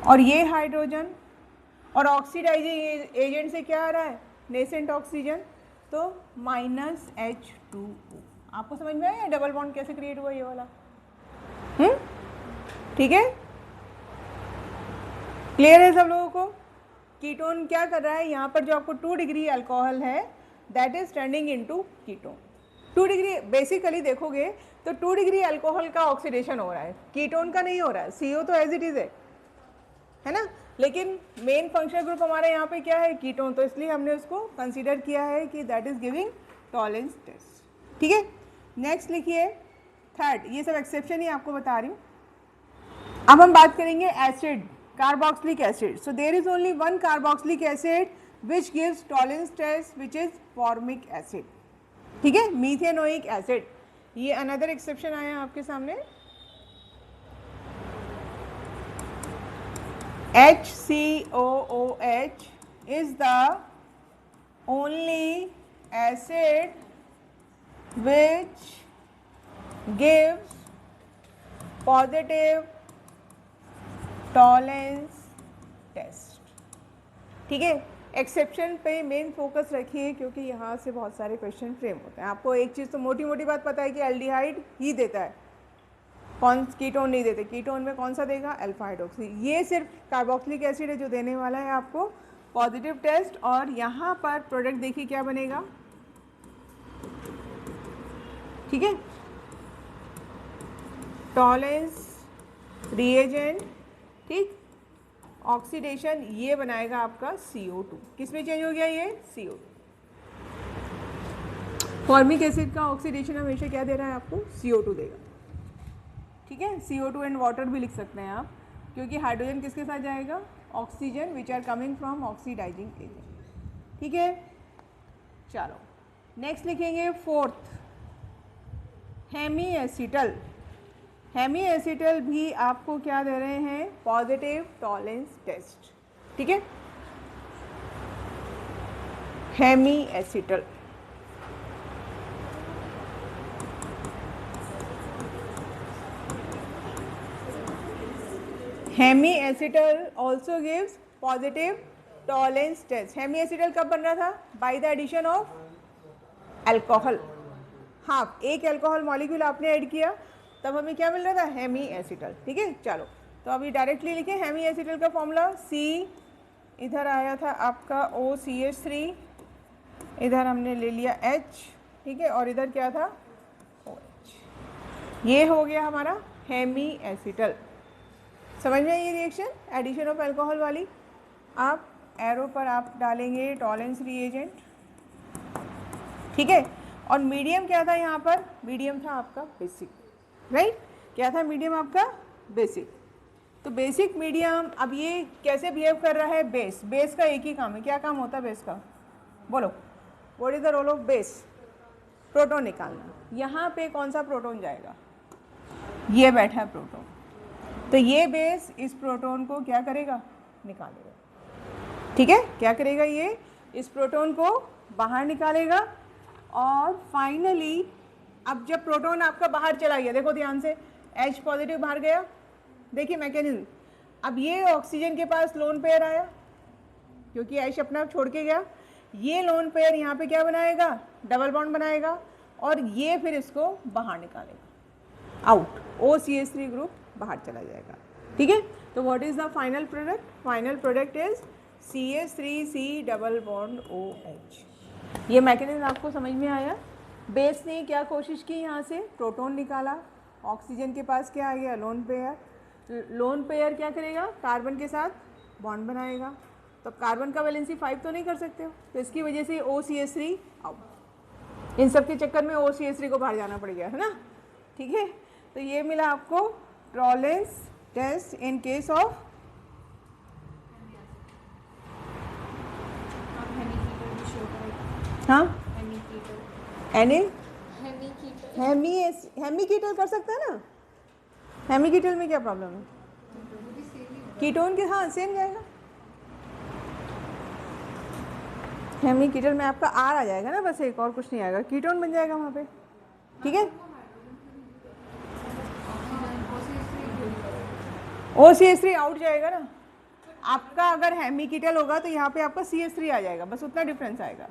और ये हाइड्रोजन, और ऑक्सीडाइजिंग एजेंट से क्या आ रहा है, नेसेंट ऑक्सीजन, तो -H2O। आपको समझ में आया डबल बॉन्ड कैसे क्रिएट हुआ ये वाला, ठीक है, क्लियर है सब लोगों को। कीटोन क्या कर रहा है, यहाँ पर जो आपको 2 डिग्री अल्कोहल है, that is turning into ketone. 2 degree basically देखोगे तो 2 डिग्री अल्कोहल का ऑक्सीडेशन हो रहा है, कीटोन का नहीं हो रहा है, CO तो एज इट इज है ना, लेकिन मेन फंक्शनल ग्रुप हमारा यहाँ पे क्या है, कीटोन, तो इसलिए हमने उसको कंसीडर किया है कि that is giving Tollens test, ठीक है। नेक्स्ट लिखिए थर्ड, ये सब एक्सेप्शन ही आपको बता रही हूँ। अब हम बात करेंगे acid, carboxylic acid. So there is only one carboxylic acid which gives Tollens test, which is formic acid, ठीक है, मीथेनोइक एसिड। ये अनदर एक्सेप्शन आया आपके सामने, HCOOH is the only acid which gives positive Tollens test, ठीक है। Exception पे main focus रखिए, क्योंकि यहाँ से बहुत सारे क्वेश्चन फ्रेम होते हैं। आपको एक चीज़ तो मोटी मोटी बात पता है कि एल्डिहाइड ही देता है, कौन कीटोन नहीं देते, कीटोन में कौन सा देगा, अल्फा हाइड्रोक्सी। ये सिर्फ कार्बोक्सिलिक एसिड है जो देने वाला है आपको पॉजिटिव टेस्ट। और यहाँ पर प्रोडक्ट देखिए क्या बनेगा, ठीक है, टॉलेंस रिएजेंट, ठीक, ऑक्सीडेशन, ये बनाएगा आपका CO2। किस में चेंज हो गया ये, CO2। फॉर्मिक एसिड का ऑक्सीडेशन हमेशा क्या दे रहा है आपको, CO2 देगा, ठीक है। CO2 एंड वाटर भी लिख सकते हैं आप, क्योंकि हाइड्रोजन किसके साथ जाएगा, oxygen, which are coming from oxidizing agent, ठीक है। चलो नेक्स्ट लिखेंगे fourth, hemi acetal. Hemi acetal भी आपको क्या दे रहे हैं, पॉजिटिव टॉलेंस टेस्ट, ठीक है, hemi acetal. Hemiacetal also gives positive Tollens test. Hemi acetal कब बन रहा था? By the addition of alcohol. Half एक अल्कोहल मॉलिक्यूल आपने ऐड किया तब हमें क्या मिल रहा था? Hemi acetal. ठीक है, चलो तो अभी डायरेक्टली लिखे हेमी एसिटल का फॉर्मूला C, इधर आया था आपका OCH3, इधर हमने ले लिया H, ठीक है, और इधर क्या था? OH। ये हो गया हमारा हेमी एसिटल। समझ में आई ये रिएक्शन एडिशन ऑफ अल्कोहल वाली? आप एरो पर आप डालेंगे टॉलेंस रिएजेंट, ठीक है, और मीडियम क्या था यहाँ पर? मीडियम था आपका बेसिक, राइट? क्या था मीडियम आपका? बेसिक। तो बेसिक मीडियम, अब ये कैसे बिहेव कर रहा है? बेस। बेस का एक ही काम है, क्या काम होता है बेस का? बोलो, what is the role of base? Proton निकालना। यहाँ पे कौन सा प्रोटॉन जाएगा? ये बैठा है प्रोटॉन, तो ये बेस इस प्रोटॉन को क्या करेगा? निकालेगा। ठीक है, क्या करेगा? ये इस प्रोटॉन को बाहर निकालेगा और फाइनली अब जब प्रोटॉन आपका बाहर चला गया, देखो ध्यान से, H पॉजिटिव बाहर गया, देखिए मैकेनिज्म। अब ये ऑक्सीजन के पास लोन पेयर आया क्योंकि H अपना छोड़ के गया, ये लोन पेयर यहाँ पे क्या बनाएगा? डबल बॉन्ड बनाएगा और ये फिर इसको बाहर निकालेगा, आउट। OCH3 ग्रुप बाहर चला जाएगा। ठीक है, तो what is the final product? Final product is CH3C double bond OH। ये मैकेनिज्म आपको समझ में आया? बेस ने क्या कोशिश की? यहाँ से प्रोटॉन निकाला, ऑक्सीजन के पास क्या आ गया? Lone pair. लोन पेयर क्या करेगा? कार्बन के साथ बॉन्ड बनाएगा, तो कार्बन का वैलेंसी 5 तो नहीं कर सकते हो, तो इसकी वजह से OCH3 आउट। इन सब के चक्कर में OCH3 को बाहर जाना पड़ गया, है ना? ठीक है, तो ये मिला आपको Tollens test in case of हाँ हेमीकीटल कर सकता है ना? हेमीकीटल में क्या प्रॉब्लम है? कीटोन के, हाँ सेम जाएगा। हेमीकीटल में आपका R आ जाएगा ना, बस एक और कुछ नहीं आएगा, कीटोन बन जाएगा वहाँ पे। ठीक है, OCH3 आउट जाएगा ना आपका। अगर हेमीकीटल होगा तो यहाँ पे आपका CH3 आ जाएगा, बस उतना डिफरेंस आएगा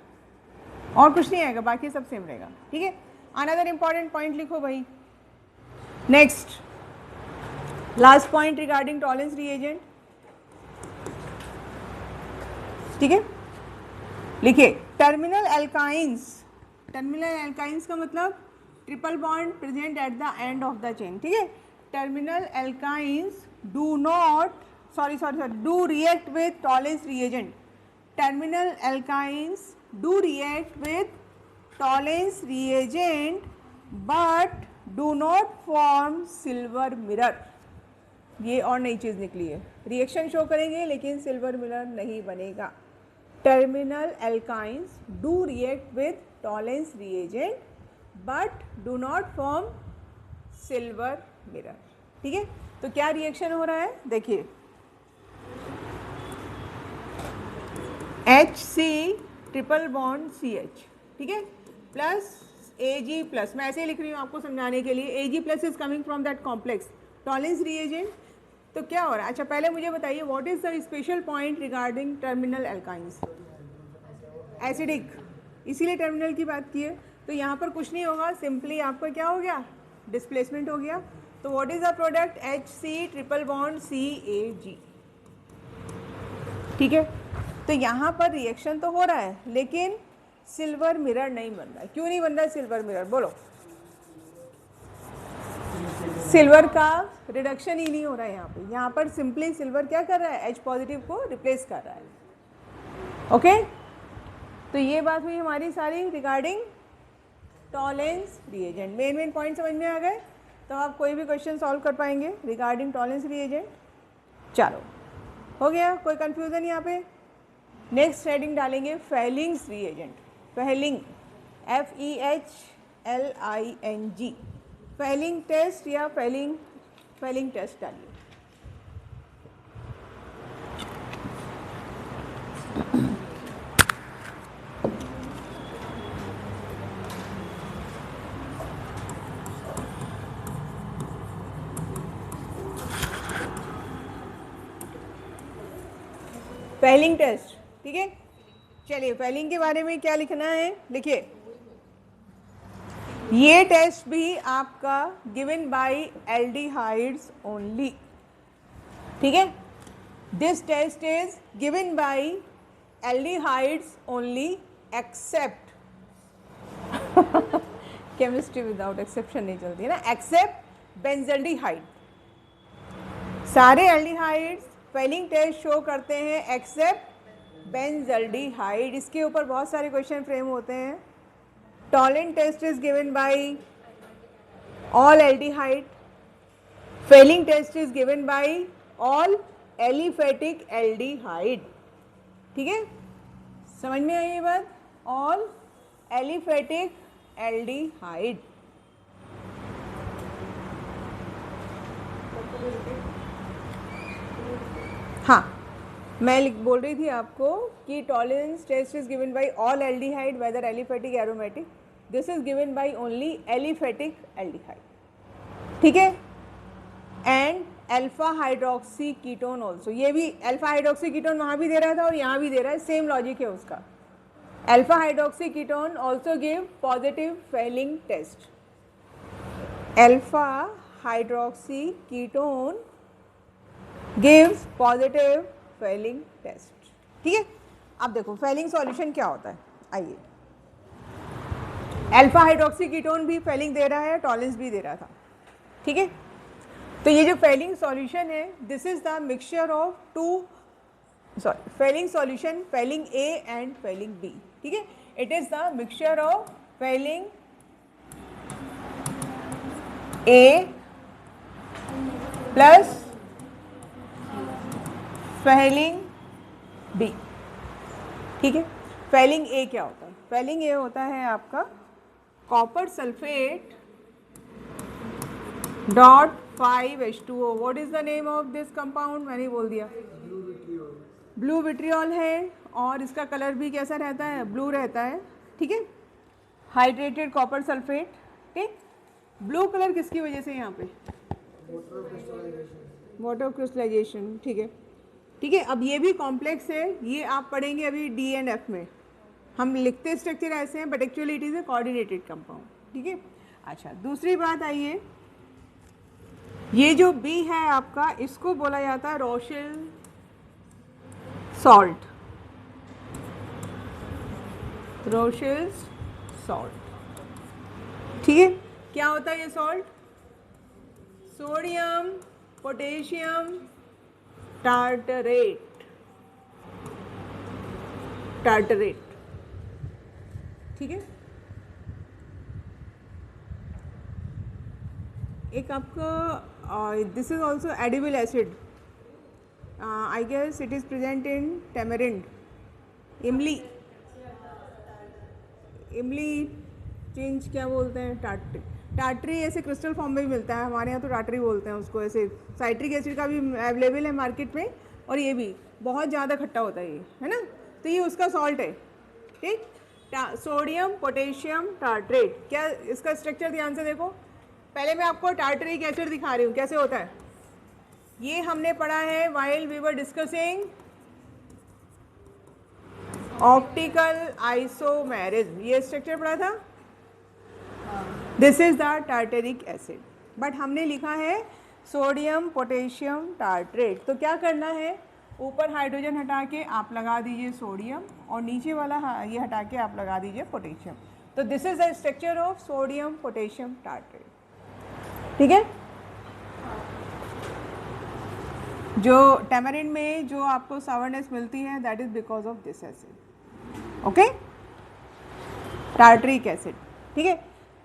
और कुछ नहीं आएगा, बाकी सब सेम रहेगा। ठीक है, अनदर इंपॉर्टेंट पॉइंट लिखो भाई। Next last point regarding Tollens reagent. ठीक है, लिखिए टर्मिनल एल्काइंस। टर्मिनल एल्काइंस का मतलब triple bond present at the end of the chain. ठीक है, terminal alkynes do react with Tollens reagent. Terminal alkynes do react with Tollens reagent but do not form silver mirror। ये और नई चीज़ निकली है, reaction show करेंगे लेकिन silver mirror नहीं बनेगा। Terminal alkynes do react with Tollens reagent but do not form silver mirror। ठीक है, तो क्या रिएक्शन हो रहा है? देखिए HC ट्रिपल बॉन्ड CH, ठीक है, प्लस Ag प्लस, मैं ऐसे ही लिख रही हूँ आपको समझाने के लिए, Ag plus is coming from that complex Tollens reagent. तो क्या हो रहा है? अच्छा पहले मुझे बताइए what is the special point regarding terminal alkynes? Acidic, इसीलिए टर्मिनल की बात की है। तो यहाँ पर कुछ नहीं होगा, सिंपली आपका क्या हो गया? डिस्प्लेसमेंट हो गया। तो what is the product? HC triple bond CAG। ठीक है, तो यहाँ पर रिएक्शन तो हो रहा है लेकिन सिल्वर मिरर नहीं बन रहा है। क्यों नहीं बन रहा है सिल्वर मिरर? बोलो। सिल्वर का रिडक्शन ही नहीं हो रहा है यहाँ पे। यहाँ पर सिंपली सिल्वर क्या कर रहा है? H पॉजिटिव को रिप्लेस कर रहा है। ओके, तो ये बात हुई हमारी सारी regarding Tollens reagent. Main point समझ में आ गए? तो आप कोई भी क्वेश्चन सॉल्व कर पाएंगे रिगार्डिंग टॉलेंस रिएजेंट। चलो हो गया, कोई कंफ्यूजन यहाँ पे? नेक्स्ट हेडिंग डालेंगे Fehling's reagent. Fehling FEHLING, Fehling test या फेलिंग टेस्ट डालिए। फेलिंग टेस्ट ठीक है, चलिए फेलिंग के बारे में क्या लिखना है, लिखिए ये टेस्ट भी आपका गिवन बाय एल्डिहाइड्स ओनली, ठीक है, this test is given by aldehydes only except chemistry without exception नहीं चलती है ना, एक्सेप्ट बेंजल्डिहाइड। सारे एल्डिहाइड्स फेलिंग टेस्ट शो करते हैं एक्सेप्ट बेंजल्डिहाइड। इसके ऊपर बहुत सारे क्वेश्चन फ्रेम होते हैं। Tollens test is given by all aldehyde, Fehling test is given by all aliphatic aldehyde, ठीक है, समझ में आई ये बात, ऑल एलिफेटिक एल्डिहाइड। हाँ, मैं बोल रही थी आपको कि tolerance test is given by all aldehyde whether aliphatic aromatic, this is given by only aliphatic aldehyde, ठीक है, and alpha hydroxy ketone also, ये भी अल्फा हाइड्रोक्सी कीटोन वहाँ भी दे रहा था और यहाँ भी दे रहा है, सेम लॉजिक है उसका। Alpha hydroxy ketone also give positive Fehling test, alpha hydroxy ketone gives positive Fehling test, ठीक है। अब देखो फेलिंग सॉल्यूशन क्या होता है, आइए, अल्फा हाइड्रोक्सी कीटोन भी फेलिंग दे रहा है, टॉलेंस भी दे रहा था, ठीक है। तो ये जो फेलिंग सॉल्यूशन है, this is the mixture of two, sorry, Fehling solution Fehling A and Fehling B, ठीक है, it is the mixture of Fehling A plus Fehling B, ठीक है। फेलिंग ए क्या होता है, फेलिंग ए होता है आपका copper sulphate dot 5H2O, what is the name of this compound, मैंने बोल दिया, ब्लू विट्रियोल है, और इसका कलर भी कैसा रहता है, ब्लू रहता है, ठीक है, हाइड्रेटेड कॉपर सल्फेट, ठीक, ब्लू कलर किसकी वजह से, यहाँ पे वाटर क्रिस्टलाइजेशन, ठीक है, ठीक है। अब ये भी कॉम्प्लेक्स है, ये आप पढ़ेंगे अभी डी एंड एफ में, हम लिखते स्ट्रक्चर ऐसे हैं but actually it is a coordinated compound, ठीक है। अच्छा, दूसरी बात आइए, ये जो बी है आपका, इसको बोला जाता है रोशेल सॉल्ट, रोशेल सॉल्ट, ठीक है। क्या होता है ये salt, sodium potassium tartrate, tartrate, ठीक है। एक आपका this is also edible acid, I guess it is present in tamarind, इमली, इमली चेंज क्या बोलते हैं, टार्टरी, टार्टरी ऐसे क्रिस्टल फॉर्म में भी मिलता है, हमारे यहाँ तो टार्टरी बोलते हैं उसको, ऐसे साइट्रिक एसिड का भी अवेलेबल है मार्केट में, और ये भी बहुत ज़्यादा खट्टा होता है ये, है ना, तो ये उसका सॉल्ट है, ठीक, सोडियम पोटेशियम टार्टरेट। क्या इसका स्ट्रक्चर ध्यान से देखो, पहले मैं आपको टार्टरिक एसिड दिखा रही हूँ कैसे होता है, ये हमने पढ़ा है while we were discussing optical isomerism, ये स्ट्रक्चर पढ़ा था, this is the tartaric acid, but हमने लिखा है सोडियम पोटेशियम टार्टरेट। तो क्या करना है, ऊपर हाइड्रोजन हटा के आप लगा दीजिए सोडियम, और नीचे वाला ये हटा के आप लगा दीजिए पोटेशियम, तो this is the structure of sodium potassium tartrate, ठीक है। जो टैमरिंड में जो आपको सावरनेस मिलती है, that is because of this acid, okay, tartaric acid, ठीक है।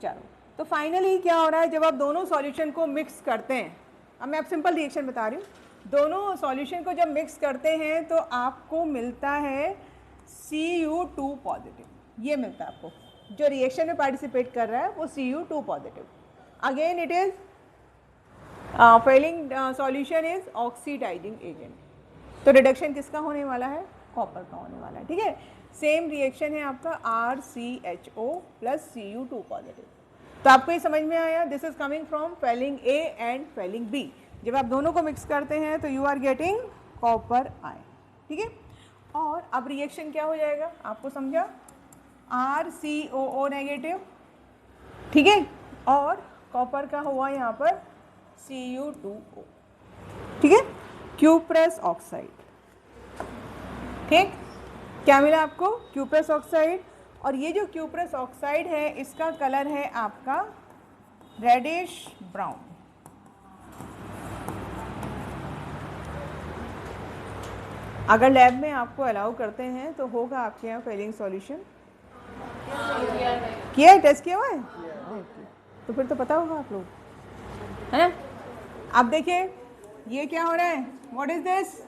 चलो, तो फाइनली क्या हो रहा है, जब आप दोनों सॉल्यूशन को मिक्स करते हैं, अब मैं आप सिंपल रिएक्शन बता रही हूँ, दोनों सॉल्यूशन को जब मिक्स करते हैं तो आपको मिलता है Cu2 पॉजिटिव, ये मिलता है आपको, जो रिएक्शन में पार्टिसिपेट कर रहा है वो Cu2 positive, again it is Fehling solution is oxidizing agent, तो रिडक्शन किसका होने वाला है, कॉपर का होने वाला है, ठीक है। सेम रिएक्शन है आपका RCHO प्लस Cu2 पॉजिटिव, तो आपको ये समझ में आया, this is coming from Fehling A and Fehling B, जब आप दोनों को मिक्स करते हैं तो you are getting copper ion, ठीक है। और अब रिएक्शन क्या हो जाएगा आपको समझा, RCOO नेगेटिव, ठीक है, और कॉपर का हुआ यहाँ पर Cu2O, ठीक है, क्यूप्रस ऑक्साइड। ठीक, क्या मिला आपको, क्यूप्रस ऑक्साइड। और ये जो क्यूप्रस ऑक्साइड है इसका कलर है आपका रेडिश ब्राउन। अगर लैब में आपको अलाउ करते हैं तो होगा आपके यहाँ फेलिंग सॉल्यूशन। किया है, टेस्ट किया हुआ है, तो फिर तो पता होगा आप लोग, है ना। अब देखिए ये क्या हो रहा है, व्हाट इज दिस,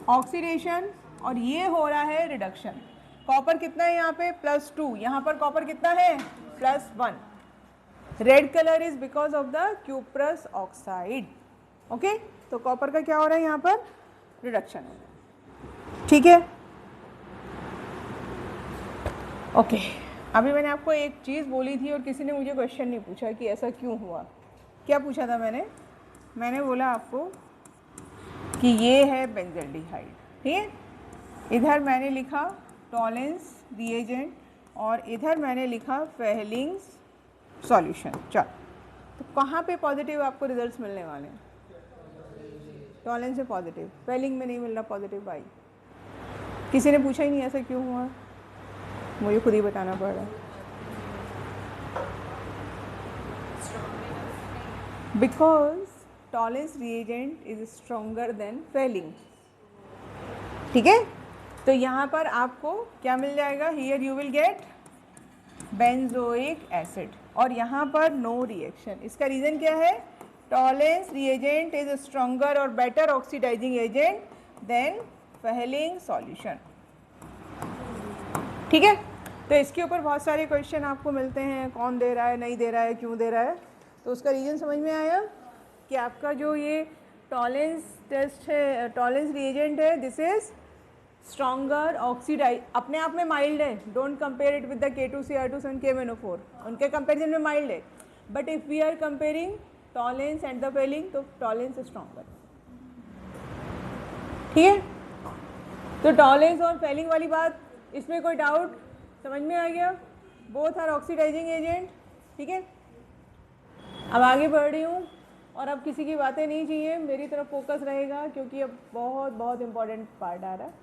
ऑक्सीडेशन, और ये हो रहा है रिडक्शन। कॉपर कितना है यहाँ पे +2, यहाँ पर कॉपर कितना है +1। Red colour is because of the cuprous oxide. Okay, तो कॉपर का क्या हो रहा है यहाँ पर, रिडक्शन हो रहा है, ठीक है। ओके, अभी मैंने आपको एक चीज़ बोली थी और किसी ने मुझे क्वेश्चन नहीं पूछा कि ऐसा क्यों हुआ। क्या पूछा था मैंने बोला आपको कि ये है बेंजल्डिहाइड, ठीक है, इधर मैंने लिखा टॉलेंस रिएजेंट और इधर मैंने लिखा फेलिंग्स सॉल्यूशन। चल, तो कहाँ पे पॉजिटिव आपको रिजल्ट्स मिलने वाले हैं, टॉलेंस से पॉजिटिव, फेलिंग में नहीं मिल रहा पॉजिटिव भाई। किसी ने पूछा ही नहीं ऐसा क्यों हुआ, मुझे खुद ही बताना पड़ रहा है। Because Tollens reagent is stronger than Fehling, ठीक है। तो यहाँ पर आपको क्या मिल जाएगा, here you will get benzoic acid, और यहाँ पर नो रिएक्शन। इसका रीज़न क्या है, टॉलेंस रिएजेंट इज स्ट्रोंगर और better oxidising agent than Fehling solution, ठीक है। तो इसके ऊपर बहुत सारे क्वेश्चन आपको मिलते हैं, कौन दे रहा है, नहीं दे रहा है, क्यों दे रहा है। तो उसका रीज़न समझ में आया कि आपका जो ये टॉलेंस टेस्ट है, टॉलेंस रिएजेंट है, दिस इज स्ट्रॉन्गर ऑक्सीडाइज, अपने आप में माइल्ड है, don't compare it with the K2Cr2 and KMnO4, उनके कंपेरिजन में माइल्ड है। But if we are comparing Tollens and the Fehling, तो टॉलेंस स्ट्रॉन्गर, ठीक है। तो टॉलेंस और फेलिंग वाली बात, इसमें कोई डाउट समझ में आ गया, बोथ आर ऑक्सीडाइजिंग एजेंट, ठीक है। अब आगे बढ़ रही हूँ और अब किसी की बातें नहीं चाहिए, मेरी तरफ फोकस रहेगा क्योंकि अब बहुत बहुत इंपॉर्टेंट पार्ट आ रहा है।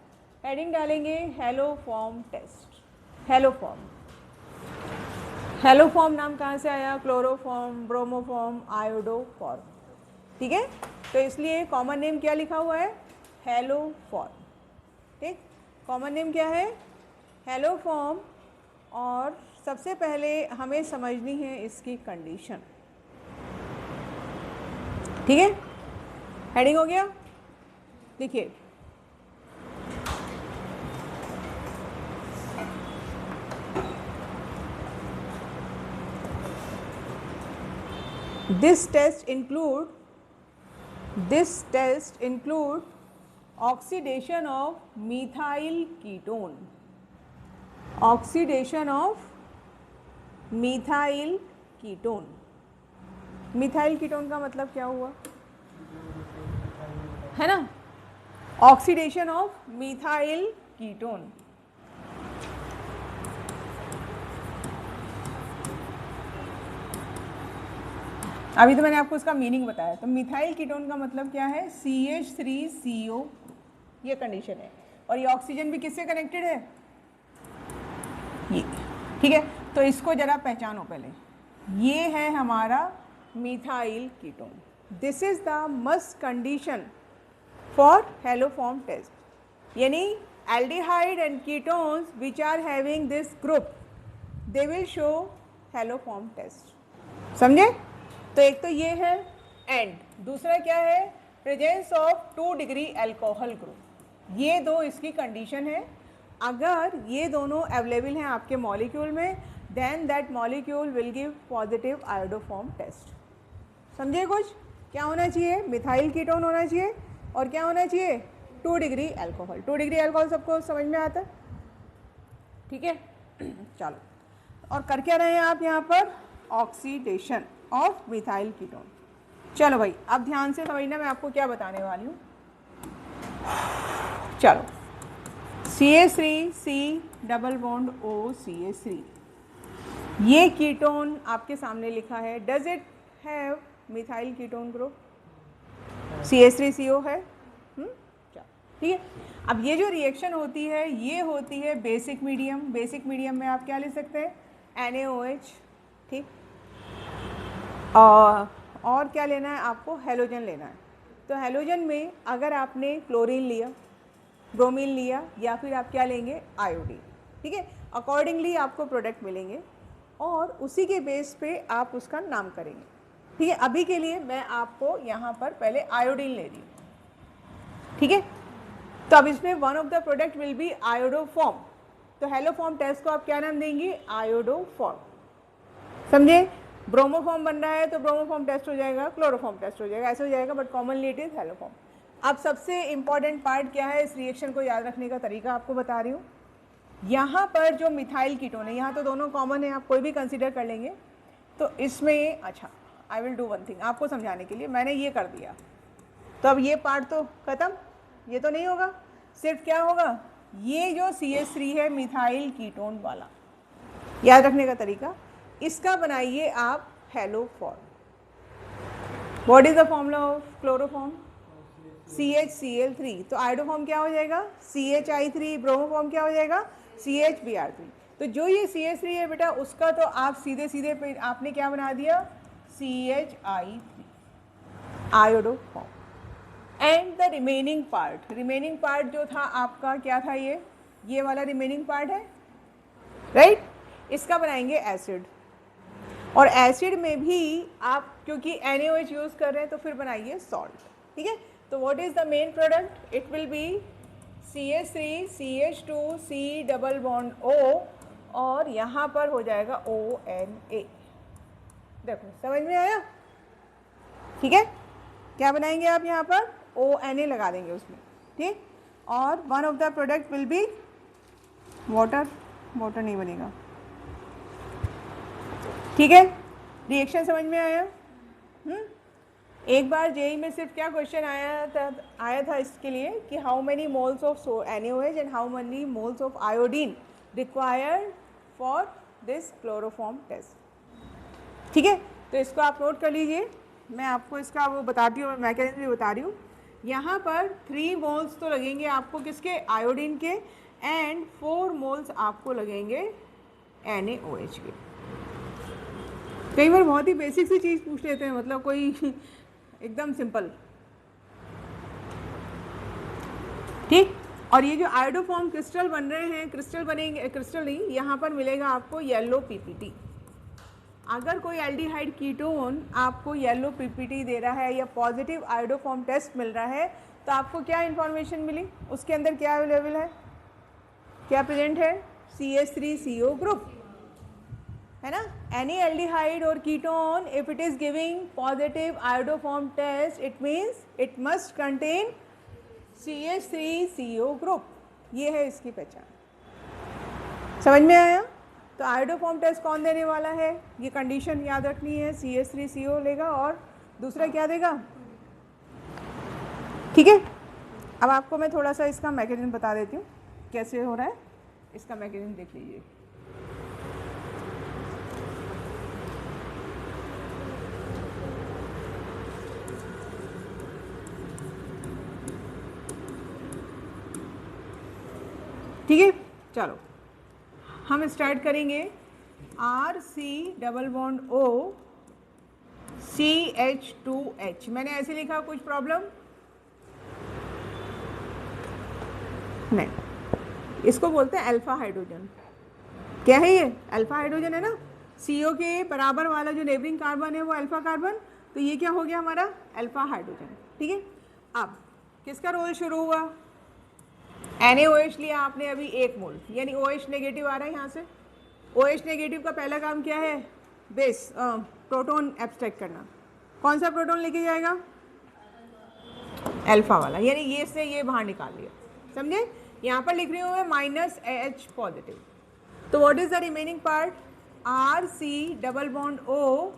हेडिंग डालेंगे हैलोफॉर्म टेस्ट। हैलोफॉर्म, हैलोफॉर्म नाम कहाँ से आया, क्लोरोफॉर्म, ब्रोमोफॉर्म, आयोडोफॉर्म, ठीक है। तो इसलिए कॉमन नेम क्या लिखा हुआ है, हैलोफॉर्म, ठीक। कॉमन नेम क्या है, हैलोफॉर्म। और सबसे पहले हमें समझनी है इसकी कंडीशन, ठीक है। हेडिंग हो गया, देखिए this test include oxidation of methyl ketone, oxidation of methyl ketone। Methyl ketone का मतलब क्या हुआ, है ना, ऑक्सीडेशन ऑफ मिथाइल कीटोन। अभी तो मैंने आपको उसका मीनिंग बताया। तो मिथाइल कीटोन का मतलब क्या है, CH3CO, ये कंडीशन है। और ये ऑक्सीजन भी किससे कनेक्टेड है, ये, ठीक है। तो इसको जरा पहचानो पहले, ये है हमारा methyl ketone. This is the must condition for haloform test, यानी aldehyde and ketones which are having this group, they will show haloform test, समझे। तो एक तो ये है, एंड दूसरा क्या है, presence of 2 degree alcohol group. ये दो इसकी कंडीशन है। अगर ये दोनों अवेलेबल हैं आपके मॉलिक्यूल में, then that molecule will give positive iodoform test. समझे कुछ, क्या होना चाहिए, मिथाइल कीटोन होना चाहिए, और क्या होना चाहिए, 2 डिग्री अल्कोहल। 2 डिग्री अल्कोहल सबको समझ में आता है, ठीक है। चलो, और कर क्या रहे हैं आप यहाँ पर, ऑक्सीडेशन ऑफ मिथाइल कीटोन। चलो भाई, अब ध्यान से समझना मैं आपको क्या बताने वाली हूँ। चलो, CH3 C double bond O CH3, ये कीटोन आपके सामने लिखा है। Does it have methyl ketone group? CH3CO है। ठीक है। अब ये जो रिएक्शन होती है ये होती है बेसिक मीडियम। बेसिक मीडियम में आप क्या ले सकते हैं? NaOH। ठीक। और क्या लेना है आपको? हेलोजन लेना है। तो हेलोजन में अगर आपने क्लोरीन लिया, ब्रोमीन लिया, या फिर आप क्या लेंगे? आयोडीन। ठीक है। अकॉर्डिंगली आपको प्रोडक्ट मिलेंगे और उसी के बेस पे आप उसका नाम करेंगे। ठीक है। अभी के लिए मैं आपको यहाँ पर पहले आयोडीन ले रही हूँ। ठीक है। तो अब इसमें one of the product will be iodoform. तो हेलोफॉर्म टेस्ट को आप क्या नाम देंगे? आयोडोफॉर्म। समझे? ब्रोमोफॉर्म बन रहा है तो ब्रोमोफॉर्म टेस्ट हो जाएगा, क्लोरोफॉर्म टेस्ट हो जाएगा, ऐसे हो जाएगा, but commonly it is haloform. अब सबसे इंपॉर्टेंट पार्ट क्या है इस रिएक्शन को याद रखने का तरीका आपको बता रही हूँ। यहाँ पर जो मिथाइल कीटोन है, यहाँ तो दोनों कॉमन है, आप कोई भी कंसिडर कर लेंगे। तो इसमें अच्छा, I will do one thing आपको समझाने के लिए। मैंने ये कर दिया तो अब ये पार्ट तो ख़त्म, ये तो नहीं होगा। सिर्फ क्या होगा? ये जो CH3 है मिथाइल कीटोन वाला, याद रखने का तरीका, इसका बनाइए आप haloform. What is the formula of chloroform? CHCl3। तो आयोडोफॉर्म क्या हो जाएगा? CHI3। ब्रोमोफॉर्म क्या हो जाएगा? CHBr3। तो जो ये CH3 है बेटा, उसका तो आप सीधे सीधे पे आपने क्या बना दिया? CHI3 iodoform. And the remaining part जो था आपका क्या था? ये वाला रिमेनिंग पार्ट है, राइट? इसका बनाएंगे एसिड। और एसिड में भी आप क्योंकि NaOH यूज़ कर रहे हैं तो फिर बनाइए सॉल्ट। ठीक है। तो what is the main product? It will B CH3 CH2 C double bond O, और यहाँ पर हो जाएगा ONA। देखो समझ में आया? ठीक है। क्या बनाएंगे आप? यहाँ पर ONA लगा देंगे उसमें। ठीक। और one of the product will be water नहीं बनेगा। ठीक है। रिएक्शन समझ में आया? एक बार जेई में सिर्फ क्या क्वेश्चन आया था इसके लिए कि how many moles of NaOH and how many moles of iodine required for this chloroform test. ठीक है। तो इसको आप नोट कर लीजिए। मैं आपको इसका वो बताती हूँ, मैकेनिज्म भी बता रही हूँ। यहाँ पर 3 मोल्स तो लगेंगे आपको किसके? आयोडीन के। एंड 4 मोल्स आपको लगेंगे NaOH के। कई बार बहुत ही बेसिक सी चीज़ पूछ लेते हैं, मतलब कोई एकदम सिंपल। ठीक। और ये जो आयोडोफॉर्म क्रिस्टल बन रहे हैं, क्रिस्टल बनेंगे, क्रिस्टल नहीं, यहाँ पर मिलेगा आपको येलो PPT। अगर कोई एल्डिहाइड कीटोन आपको येलो PPT दे रहा है या पॉजिटिव आयोडोफॉर्म टेस्ट मिल रहा है, तो आपको क्या इन्फॉर्मेशन मिली? उसके अंदर क्या अवेलेबल है, क्या प्रेजेंट है? CH3CO ग्रुप, है ना? एनी एल्डिहाइड और ketone if it is giving positive iodoform test, it means it must contain CH3CO group. ये है इसकी पहचान। समझ में आया? तो आयोडोफॉर्म टेस्ट कौन देने वाला है? ये कंडीशन याद रखनी है, CH3CO लेगा और दूसरा क्या देगा? ठीक है। अब आपको मैं थोड़ा सा इसका मैकेनिज्म बता देती हूँ कैसे हो रहा है। इसका मैकेनिज्म देख लीजिए। ठीक है। चलो हम स्टार्ट करेंगे। RC double bond O CH2H। मैंने ऐसे लिखा, कुछ प्रॉब्लम नहीं। इसको बोलते हैं अल्फा हाइड्रोजन। क्या है ये? अल्फा हाइड्रोजन है ना। CO के बराबर वाला जो नेबरिंग कार्बन है वो अल्फा कार्बन, तो ये क्या हो गया हमारा? Alpha hydrogen. ठीक है। अब किसका रोल शुरू हुआ? NaOH लिया आपने अभी 1 मोल, यानी OH नेगेटिव आ रहा है यहाँ से। OH नेगेटिव का पहला काम क्या है? बेस प्रोटॉन एब्स्ट्रैक्ट करना। कौन सा प्रोटॉन लेके जाएगा? अल्फा वाला, यानी ये से ये बाहर निकाल लिया। समझे? यहाँ पर लिख रही हूँ मैं -H पॉजिटिव। तो what is the remaining part? RC double bond O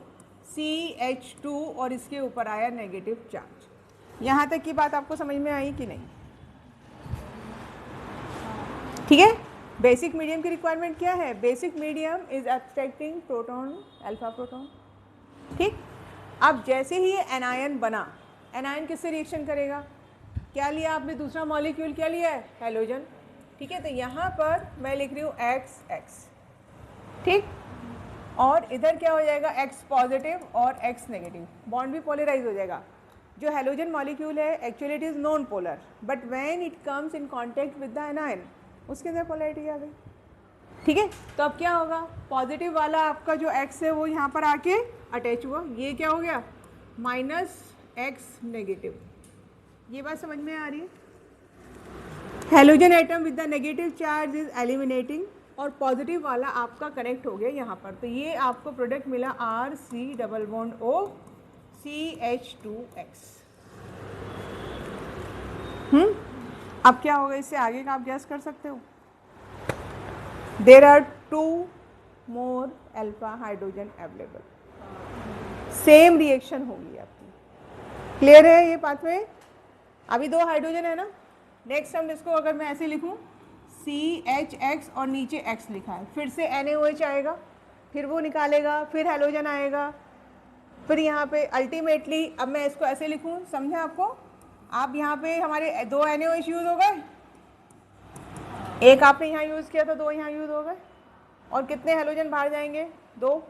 CH2 और इसके ऊपर आया नेगेटिव चार्ज। यहाँ तक की बात आपको समझ में आई कि नहीं? ठीक है। बेसिक मीडियम की रिक्वायरमेंट क्या है? Basic medium is abstracting proton alpha proton. ठीक, अब जैसे ही ये एनायन बना, एनायन किससे रिएक्शन करेगा? क्या लिया आपने? दूसरा मॉलिक्यूल क्या लिया है? हैलोजन। ठीक है, तो यहाँ पर मैं लिख रही हूँ एक्स एक्स। ठीक, और इधर क्या हो जाएगा? एक्स पॉजिटिव और एक्स नेगेटिव, बॉन्ड भी पोलराइज हो जाएगा। जो हैलोजन मॉलिक्यूल है actually it is non polar, but when it comes in contact with the anion उसके अंदर पोलैरिटी आ गई। ठीक है, तो अब क्या होगा? पॉजिटिव वाला आपका जो एक्स है वो यहाँ पर आके अटैच हुआ, ये क्या हो गया? Minus x negative. ये बात समझ में आ रही है? Halogen atom with the negative charge is eliminating, और पॉजिटिव वाला आपका कनेक्ट हो गया यहाँ पर, तो ये आपको प्रोडक्ट मिला R C double bond O CH2X। अब क्या होगा? इससे आगे का आप गैस कर सकते हो। There are 2 more alpha hydrogen available, same reaction होगी आपकी। क्लियर है ये बात में? अभी 2 हाइड्रोजन है ना, नेक्स्ट हम इसको अगर मैं ऐसे लिखूं CHX और नीचे X लिखा है, फिर से NaOH आएगा, फिर वो निकालेगा, फिर हैलोजन आएगा, फिर यहाँ पे अल्टीमेटली अब मैं इसको ऐसे लिखूँ, समझे आपको? आप यहाँ पे हमारे 2 NaOH यूज़ हो गए, एक आपने यहाँ यूज़ किया था, 2 यहाँ यूज़ हो गए, और कितने हैलोजन बाहर जाएंगे? 2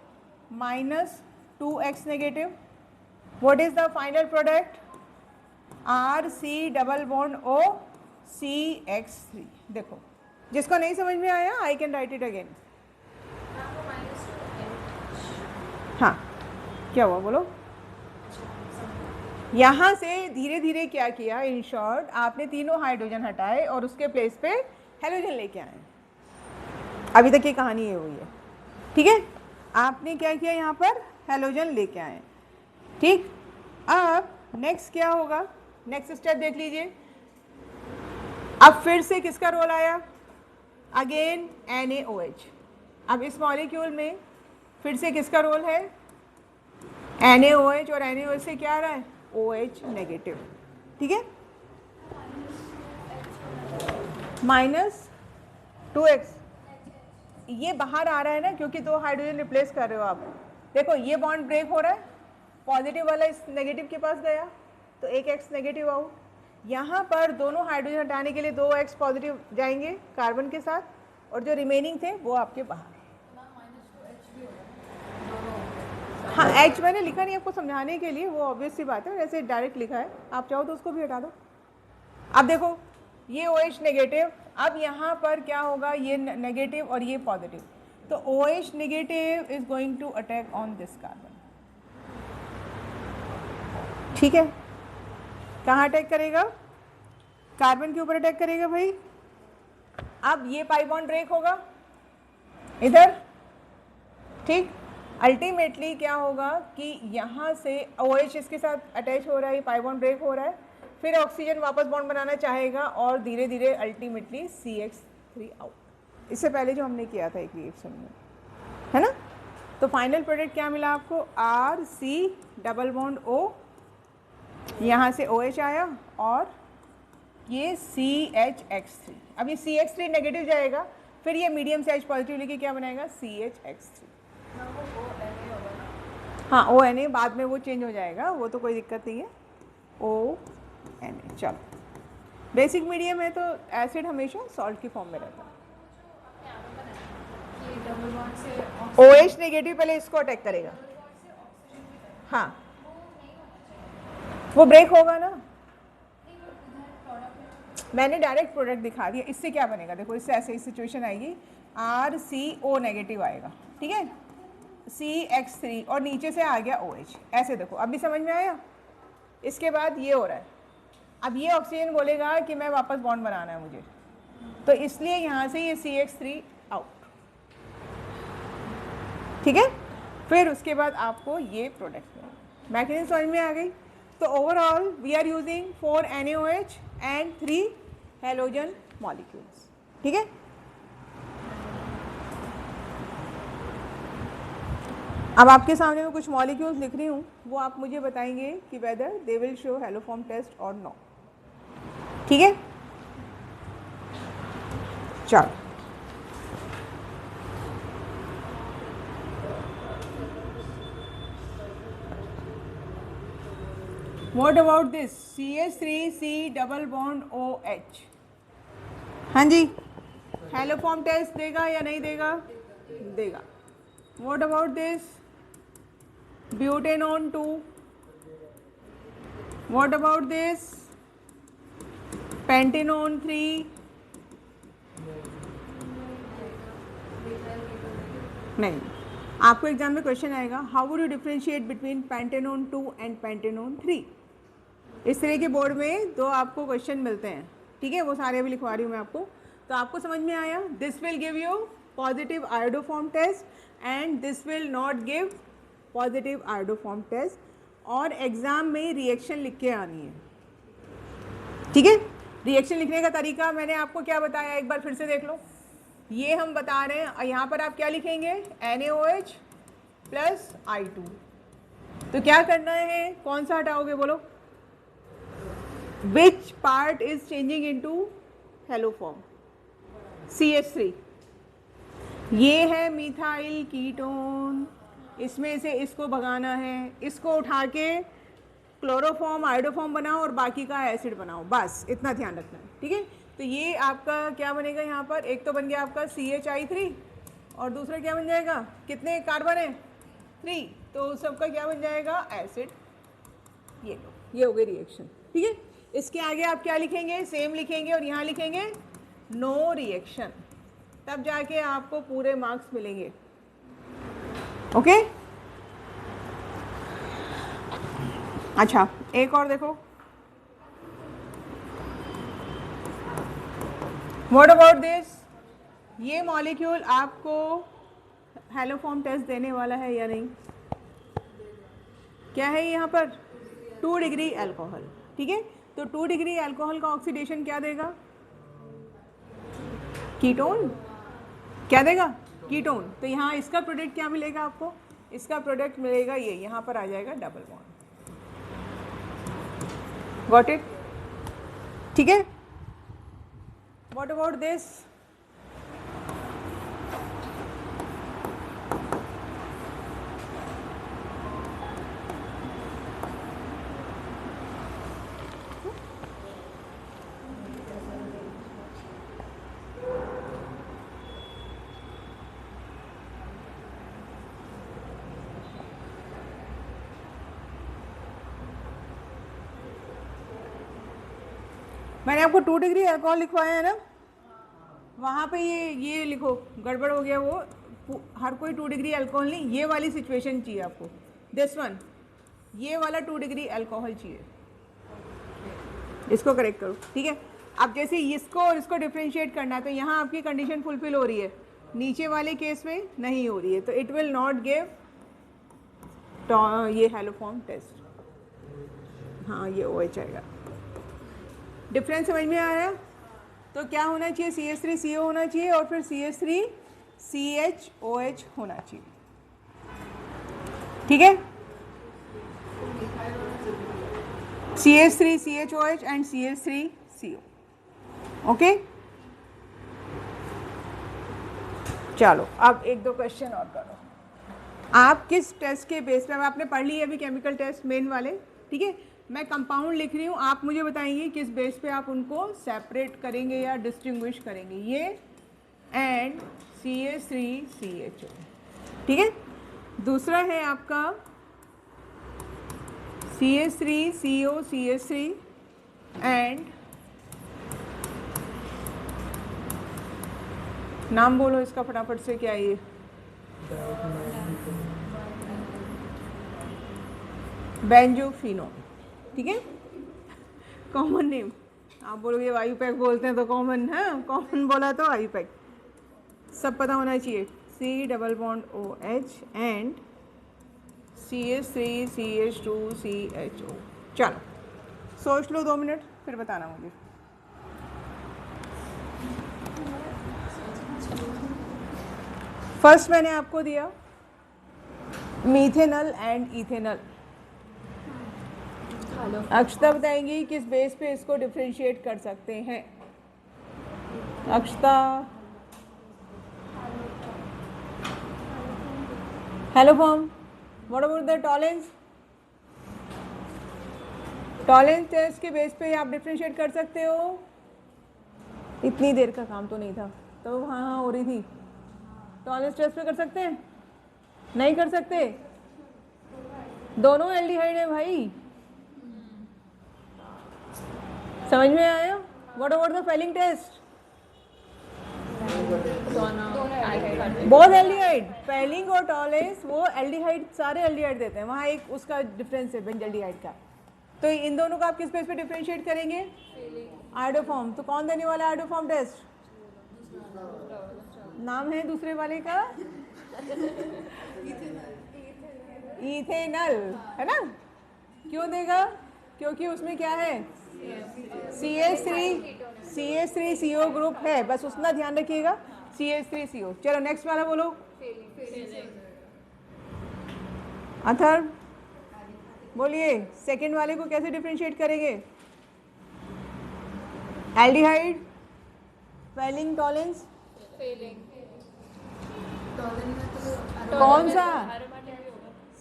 minus 2x negative. What is the final product? RC double bond O CX3। देखो, जिसको नहीं समझ में आया I can write it again. हाँ, क्या हुआ बोलो? यहाँ से धीरे धीरे क्या किया? इन शॉर्ट आपने तीनों हाइड्रोजन हटाए और उसके प्लेस पे हैलोजन लेके आए। अभी तक ये कहानी ये हुई है। ठीक है, आपने क्या किया? यहाँ पर हैलोजन लेके आए। ठीक, अब नेक्स्ट क्या होगा? नेक्स्ट स्टेप देख लीजिए। अब फिर से किसका रोल आया? Again NaOH। अब इस मॉलिक्यूल में फिर से किसका रोल है? NaOH, और NaOH से क्या आ रहा है? OH negative. ठीक है, माइनस 2x ये बाहर आ रहा है ना, क्योंकि 2 हाइड्रोजन रिप्लेस कर रहे हो आप। देखो ये बॉन्ड ब्रेक हो रहा है, पॉजिटिव वाला इस नेगेटिव के पास गया तो एक x नेगेटिव आउट। यहाँ पर दोनों हाइड्रोजन हटाने के लिए 2x पॉजिटिव जाएंगे कार्बन के साथ, और जो रिमेनिंग थे वो आपके बाहर। हाँ, H मैंने लिखा नहीं आपको समझाने के लिए, वो ऑब्वियस सी बात है, वैसे डायरेक्ट लिखा है, आप चाहो तो उसको भी हटा दो। अब देखो ये OH नेगेटिव, अब यहाँ पर क्या होगा? ये नेगेटिव और ये पॉजिटिव, तो OH negative is going to attack on this carbon. ठीक है, कहाँ अटैक करेगा? कार्बन के ऊपर अटैक करेगा भाई। अब ये पाई बॉन्ड ब्रेक होगा इधर। ठीक, अल्टीमेटली क्या होगा कि यहाँ से OH इसके साथ अटैच हो रहा है, पाई बॉन्ड ब्रेक हो रहा है, फिर ऑक्सीजन वापस बॉन्ड बनाना चाहेगा और धीरे धीरे अल्टीमेटली CH3 आउट। इससे पहले जो हमने किया था एक रिएक्शन में, है ना? तो फाइनल प्रोडक्ट क्या मिला आपको? RC डबल बॉन्ड O, यहाँ से OH आया और ये CHX3। अब ये CH3 नेगेटिव जाएगा, फिर ये मीडियम से H पॉजिटिव लेके क्या बनाएगा? CHX3। हाँ, ONA बाद में वो चेंज हो जाएगा, वो तो कोई दिक्कत नहीं है। ONA। चलो, बेसिक मीडियम है तो एसिड हमेशा सॉल्ट की फॉर्म में रहता है। OH नेगेटिव पहले इसको अटैक करेगा। हाँ, वो ब्रेक होगा ना, मैंने डायरेक्ट प्रोडक्ट दिखा दिया। इससे क्या बनेगा? देखो, इससे ऐसे ही सिचुएशन आएगी, RCO नेगेटिव आएगा, ठीक है, CX3 और नीचे से आ गया OH। ऐसे देखो, अभी समझ में आया? इसके बाद ये हो रहा है, अब ये ऑक्सीजन बोलेगा कि मैं वापस बॉन्ड बनाना है मुझे, तो इसलिए यहाँ से ये CH3 आउट। ठीक है, फिर उसके बाद आपको ये प्रोडक्ट मिलेगा। मैकेनिज्म समझ में आ गई? तो overall we are using 4 NaOH and 3 halogen molecules. ठीक है, अब आपके सामने में कुछ मॉलिक्यूल्स लिख रही हूँ, वो आप मुझे बताएंगे कि whether they will show haloform test और नो। ठीक है, चलो what about this CH3C double bond OH? हाँ जी, हेलो फॉर्म टेस्ट देगा या नहीं देगा? देगा. What about this butanone 2? What about this pentanone 3? नहीं. आपको एग्जाम में क्वेश्चन आएगा how would you differentiate between pentanone 2 and pentanone 3. इस तरह के बोर्ड में दो आपको क्वेश्चन मिलते हैं, ठीक है, वो सारे अभी लिखवा रही हूँ मैं आपको. तो आपको समझ में आया, this will give you positive iodoform test and this will not give positive iodoform test. और एग्जाम में रिएक्शन लिख के आनी है, ठीक है. रिएक्शन लिखने का तरीका मैंने आपको क्या बताया, एक बार फिर से देख लो. ये हम बता रहे हैं, यहाँ पर आप क्या लिखेंगे, NaOH प्लस I2. तो क्या करना है, कौन सा हटाओगे बोलो, which part is changing into hello form? CH3. ये है मिथाइल कीटोन, इसमें से इसको भगाना है, इसको उठा के क्लोरोफॉर्म आयोडोफॉर्म बनाओ और बाकी का एसिड बनाओ, बस इतना ध्यान रखना है, ठीक है. तो ये आपका क्या बनेगा, यहाँ पर एक तो बन गया आपका CHI3 और दूसरा क्या बन जाएगा, कितने कार्बन है, 3, तो सबका क्या बन जाएगा, एसिड. ये लो, ये हो गई रिएक्शन, ठीक है. इसके आगे आप क्या लिखेंगे, सेम लिखेंगे और यहाँ लिखेंगे नो रिएक्शन, तब जाके आपको पूरे मार्क्स मिलेंगे. ओके. अच्छा, एक और देखो, व्हाट अबाउट दिस. ये मॉलिक्यूल आपको हेलो फॉर्म टेस्ट देने वाला है या नहीं? क्या है यहाँ पर, 2 डिग्री अल्कोहल, ठीक है. तो 2 डिग्री अल्कोहल का ऑक्सीडेशन क्या देगा, कीटोन. क्या देगा, कीटोन. तो यहाँ इसका प्रोडक्ट क्या मिलेगा आपको, इसका प्रोडक्ट मिलेगा ये, यहाँ पर आ जाएगा डबल बॉन्ड. गॉट इट, ठीक है. व्हाट अबाउट दिस, मैंने आपको 2 डिग्री अल्कोहल लिखवाया है ना, वहाँ पे ये लिखो, गड़बड़ हो गया वो. हर कोई 2 डिग्री अल्कोहल नहीं, ये वाली सिचुएशन चाहिए आपको, दिस वन, ये वाला 2 डिग्री अल्कोहल चाहिए, इसको करेक्ट करो, ठीक है. अब जैसे इसको और इसको डिफ्रेंशिएट करना है, तो यहाँ आपकी कंडीशन फुलफिल हो रही है, नीचे वाले केस में नहीं हो रही है, तो इट विल नॉट गिव ये हेलो फॉर्म टेस्ट. हाँ, ये OH आएगा. डिफरेंस समझ में आ रहा है. तो क्या होना चाहिए, CH3CO होना चाहिए और फिर CH3CHOH होना चाहिए, ठीक है. CH3CHOH and CH3CO. ओके. चलो अब एक दो क्वेश्चन और करो. आप किस टेस्ट के बेस पे, आपने पढ़ ली है अभी केमिकल टेस्ट मेन वाले, ठीक है. मैं कंपाउंड लिख रही हूँ, आप मुझे बताएंगे किस बेस पे आप उनको सेपरेट करेंगे या डिस्टिंग्विश करेंगे. ये एंड CH3CHO, ठीक है. दूसरा है आपका CH3CO CH3 एंड नाम बोलो इसका फटाफट से, क्या है ये, बेंजोफिनो, ठीक है. कॉमन नेम, आप बोलोगे वायु पैक बोलते हैं तो कॉमन है, कॉमन बोला तो वायु पैक, सब पता होना चाहिए. C double bond OH and CH3CH2CHO. चलो सोच लो 2 मिनट, फिर बताना मुझे. फर्स्ट मैंने आपको दिया मीथेनल एंड इथेनल. अक्षता बताएंगी किस बेस पे इसको डिफरेंशिएट कर सकते हैं. Akshata Haloform. What about the tolerance? Tollens test के बेस पे आप डिफ्रेंशिएट कर सकते हो। इतनी देर का काम तो नहीं था, तो हाँ हो रही थी। टॉलेंस टेस्ट पे कर सकते हैं? नहीं कर सकते? दोनों एल्डिहाइड है भाई, समझ में आया? What about the Fehling test? बहुत एल्डिहाइड, फेलिंग और टॉलेंस वो एल्डिहाइड, सारे एल्डिहाइड देते हैं, वहाँ एक उसका डिफरेंस है बेंजल्डिहाइड का। तो इन दोनों को आप किस बेस पे डिफरेंशिएट करेंगे? आयोडोफॉर्म। तो कौन देने वाला है आयोडोफॉर्म टेस्ट? नाम है दूसरे वाले का इथेनल, है ना? क्यों देगा? क्योंकि उसमें क्या है? CH3CO ग्रुप है, बस उतना ध्यान रखिएगा, CH3CO। चलो नेक्स्ट वाला बोलो। अथर्व बोलिए, सेकंड वाले को कैसे डिफरेंशिएट करेंगे? एल्डिहाइड, फेलिंग, टॉलेंस, कौन सा?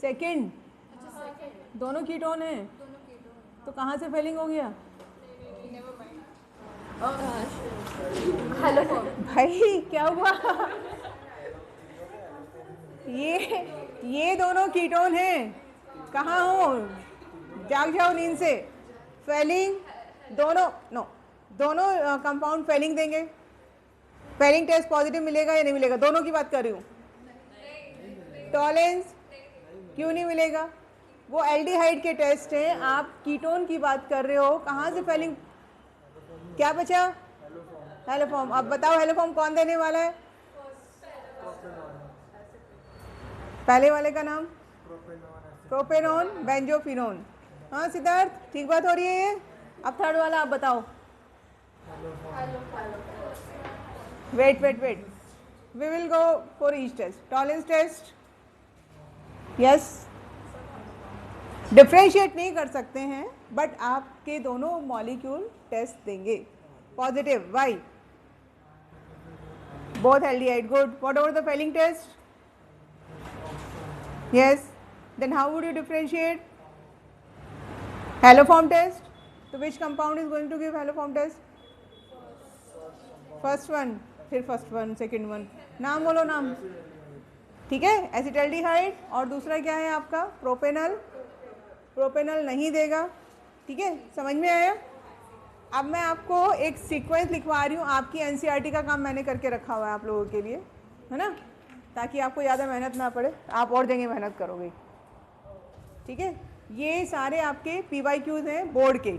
सेकंड। दोनों कीटोन हैं, तो कहाँ से फेलिंग हो गया? भाई क्या हुआ? ये दोनों कीटोन हैं, कहाँ हो? जाग जाओ नींद से। फेलिंग दोनों कंपाउंड फेलिंग देंगे। फेलिंग टेस्ट पॉजिटिव मिलेगा या नहीं मिलेगा? दोनों की बात कर रही हूँ। टॉलेंस क्यों नहीं मिलेगा? वो एल्डिहाइड के टेस्ट हैं, आप कीटोन की बात कर रहे हो, कहाँ से फेलिंग? क्या बचा? हेलोफॉर्म। अब बताओ हेलोफॉर्म कौन देने वाला है? पहले वाले का नाम? Propanone, benzophenone. हाँ सिद्धार्थ, ठीक बात हो रही है ये। अब थर्ड वाला आप बताओ। Wait we will go for each test. Tollens test, yes, differentiate नहीं कर सकते हैं, बट आपके दोनों मॉलिक्यूल टेस्ट देंगे positive. Why? Both aldehyde, good. What about the Fehling test? Yes, then how would you differentiate? Haloform test. So which compound is going to give haloform test? First one, फिर first one, second one, नाम बोलो नाम, ठीक है? Acetaldehyde, और दूसरा क्या है आपका? प्रोपेनल। प्रोपेनल नहीं देगा, ठीक है? समझ में आया? अब मैं आपको एक सीक्वेंस लिखवा रही हूँ, आपकी एनसीईआरटी का काम मैंने करके रखा हुआ है आप लोगों के लिए, है ना? ताकि आपको ज़्यादा मेहनत ना पड़े, आप और जगह मेहनत करोगे, ठीक है? ये सारे आपके PYQs हैं बोर्ड के,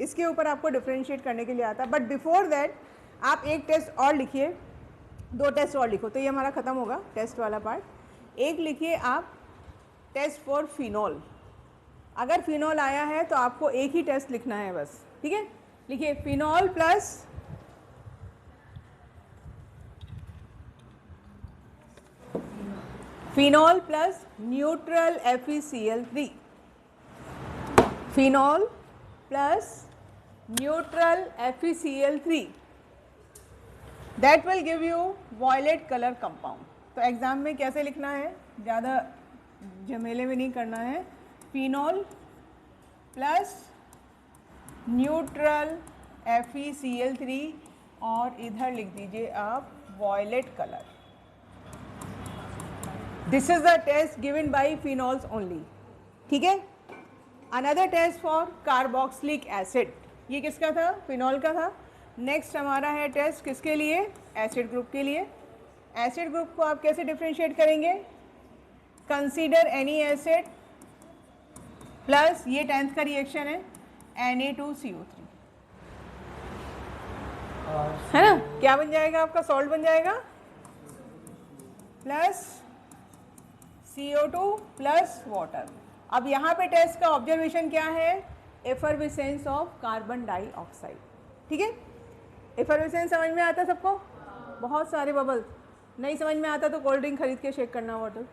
इसके ऊपर आपको डिफरेंशिएट करने के लिए आता है। बट बिफोर दैट आप एक टेस्ट और लिखिए, 2 टेस्ट और लिखो, तो ये हमारा ख़त्म होगा टेस्ट वाला पार्ट। एक लिखिए आप टेस्ट फॉर फिनॉल। अगर फिनॉल आया है तो आपको एक ही टेस्ट लिखना है बस, ठीक है? लिखिए phenol plus neutral FeCl3। Phenol plus neutral FeCl3, that will give you violet colour compound. तो एग्जाम में कैसे लिखना है, ज़्यादा झमेले में नहीं करना है। फिनॉल प्लस न्यूट्रल FeCl3 और इधर लिख दीजिए आप violet colour. This is the test given by phenols only, ठीक है? Another test for carboxylic acid, ये किसका था? फिनॉल का था। नेक्स्ट हमारा है टेस्ट किसके लिए? एसिड ग्रुप के लिए। एसिड ग्रुप को आप कैसे डिफरेंशिएट करेंगे? कंसीडर एनी एसिड प्लस, ये 10th का रिएक्शन है, Na2CO3, है ना? क्या बन जाएगा आपका? सॉल्ट बन जाएगा, प्लस CO2 प्लस वाटर। अब यहाँ पे टेस्ट का ऑब्जर्वेशन क्या है? एफरविसेंस ऑफ कार्बन डाइऑक्साइड, ठीक है? एफरविसेंस समझ में आता सबको? बहुत सारे बबल्स। नहीं समझ में आता तो कोल्ड ड्रिंक खरीद के शेक करना, वाटर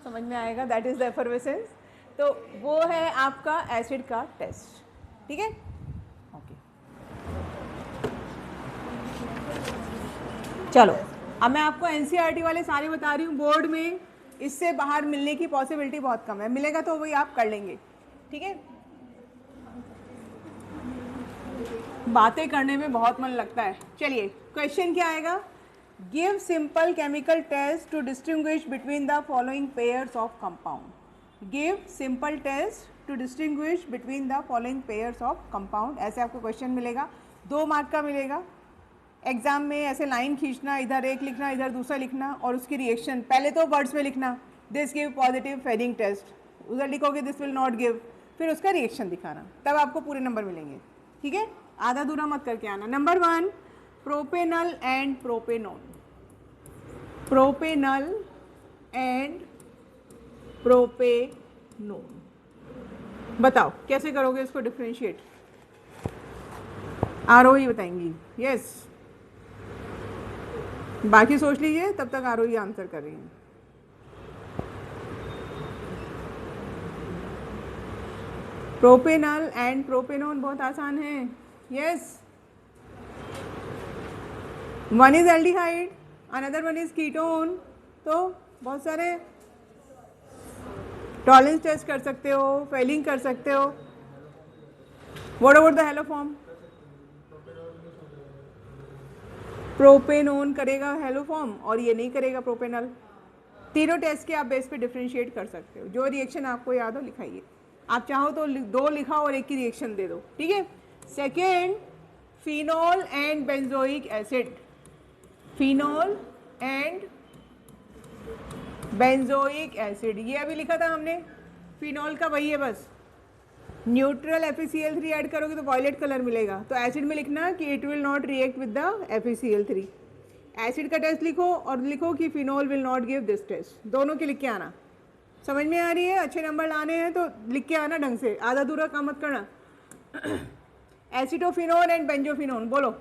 समझ में आएगा। That is the effervescence. तो वो है आपका एसिड का टेस्ट, ठीक है? ओके, चलो अब मैं आपको एनसीईआरटी वाले सारे बता रही हूँ। बोर्ड में इससे बाहर मिलने की पॉसिबिलिटी बहुत कम है, मिलेगा तो वही आप कर लेंगे, ठीक है। बातें करने में बहुत मन लगता है। चलिए क्वेश्चन क्या आएगा, give simple chemical test to distinguish between the following pairs of compound. Give simple test to distinguish between the following pairs of compound. ऐसे आपको क्वेश्चन मिलेगा, 2 मार्क का मिलेगा। एग्जाम में ऐसे लाइन खींचना, इधर एक लिखना इधर दूसरा लिखना, और उसकी रिएक्शन पहले तो वर्ड्स में लिखना, दिस गिव पॉजिटिव फेरिंग टेस्ट, उधर लिखोगे दिस विल नॉट गिव, फिर उसका रिएक्शन दिखाना, तब आपको पूरे नंबर मिलेंगे, ठीक है। आधा दूरा मत करके आना। Number 1, propanal and propanone. Propanal and propanone, बताओ कैसे करोगे इसको डिफ्रेंशिएट। आरोही बताएंगी, यस। बाकी सोच लीजिए, तब तक आरोही आंसर कर रही है। प्रोपेनल एंड प्रोपेनोन बहुत आसान है, yes. One is aldehyde, another one is ketone, तो बहुत सारे टॉलरेंस टेस्ट कर सकते हो, फेलिंग कर सकते हो। What about the hello form, propanone करेगा हेलो फॉर्म और ये नहीं करेगा प्रोपेनल। तीनों टेस्ट के आप बेस पे डिफरेंशिएट कर सकते हो। जो रिएक्शन आपको याद हो लिखाइए, आप चाहो तो 2 लिखाओ और एक की रिएक्शन दे दो, ठीक है। Second, phenol and benzoic acid. Phenol and benzoic acid, ये अभी लिखा था हमने, फिनॉल का वही है, बस न्यूट्रल FeCl3 ऐड करोगे तो वॉयलेट कलर मिलेगा। तो एसिड में लिखना कि it will not react with the FeCl3। Acid का टेस्ट लिखो और लिखो कि phenol will not give this test, दोनों के लिख के आना। समझ में आ रही है, अच्छे नंबर लाने हैं तो लिख के आना ढंग से, आधा दूरा काम मत करना। एसिटोफिनोन एंड बेंजोफिनोन, बोलो।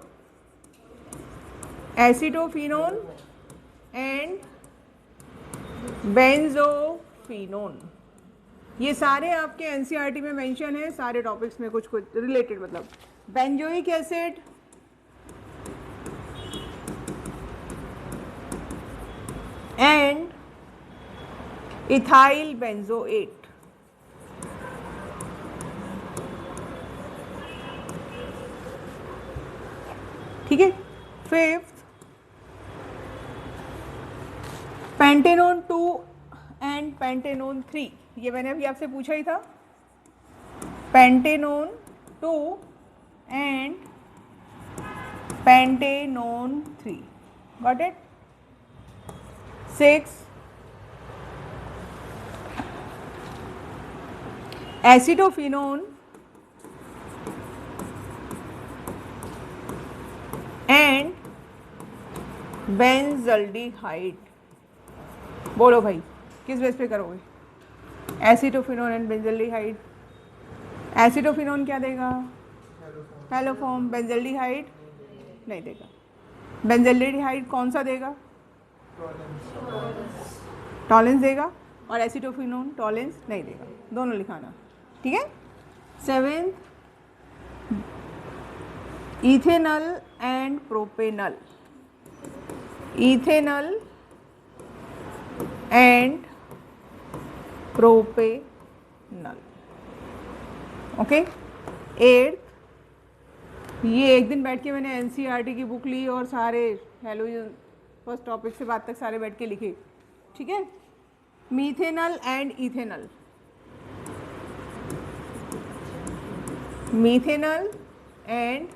एसिटोफिनोन एंड बेंजोफिनोन, ये सारे आपके एनसीईआरटी में मेंशन है, सारे टॉपिक्स में कुछ कुछ रिलेटेड। मतलब benzoic acid and ethyl benzoate, ठीक है। फिफ्थ, पेंटेनोन 2 एंड पेंटेनोन 3, ये मैंने अभी आपसे पूछा ही था। Pentanone 2 and pentanone 3, got it. 6, acetophenone and benzaldehyde, बोलो भाई किस बेस पे करोगे। एसिटोफिनोन एंड बेंजल्डिहाइड, एसिटोफिनोन क्या देगा, हेलो फॉर्म, बेंजल्डिहाइड नहीं देगा। बेंजल्डिहाइड कौन सा देगा, टॉलेंस देगा, और एसिटोफिनोन टॉलेंस नहीं देगा, दोनों लिखाना, ठीक है। 7th, ethanal and propanal. Ethanal and propanal, okay. 8th, ये एक दिन बैठ के मैंने एनसीईआरटी की बुक ली और सारे हेलो फर्स्ट टॉपिक से बाद तक सारे बैठ के लिखे, ठीक है। Methanal and ethanal, methanal and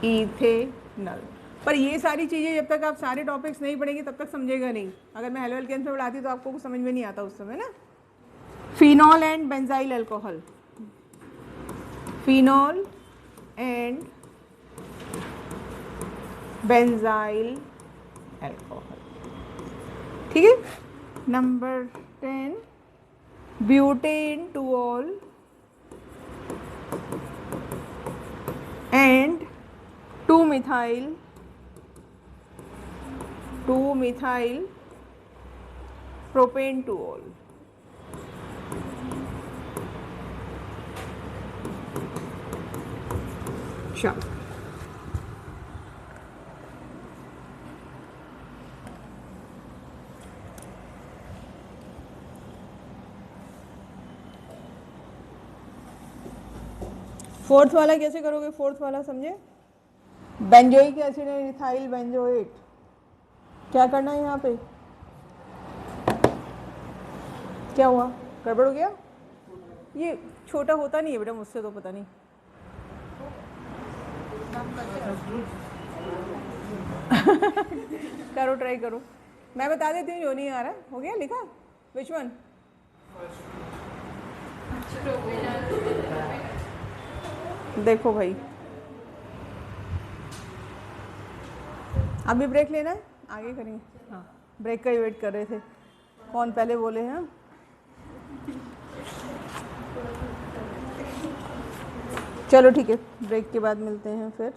ethanal. पर ये सारी चीज़ें जब तक आप सारे टॉपिक्स नहीं पढ़ेंगे तब तक समझेगा नहीं। अगर मैं हेलो एल्केन से पढ़ाती तो आपको कुछ समझ में नहीं आता उस समय ना। Phenol and benzyl alcohol, phenol and benzyl alcohol, ठीक है। Number 10, butane two ol and 2-methyl propane two ol. चलो फोर्थ वाला कैसे करोगे? फोर्थ वाला समझे? बेंजोइक एसिड है इथाइल बेंजोएट। क्या करना है यहाँ पे? क्या हुआ? गड़बड़ हो गया? ये छोटा होता नहीं है बेटा मुझसे, तो पता नहीं। करो, ट्राई करो। मैं बता देती हूँ जो नहीं आ रहा। हो गया लिखा? Which one? देखो भाई, अभी ब्रेक लेना है, आगे करेंगे। हाँ, ब्रेक का ही वेट कर रहे थे। कौन पहले बोले हैं? चलो ठीक है, ब्रेक के बाद मिलते हैं फिर।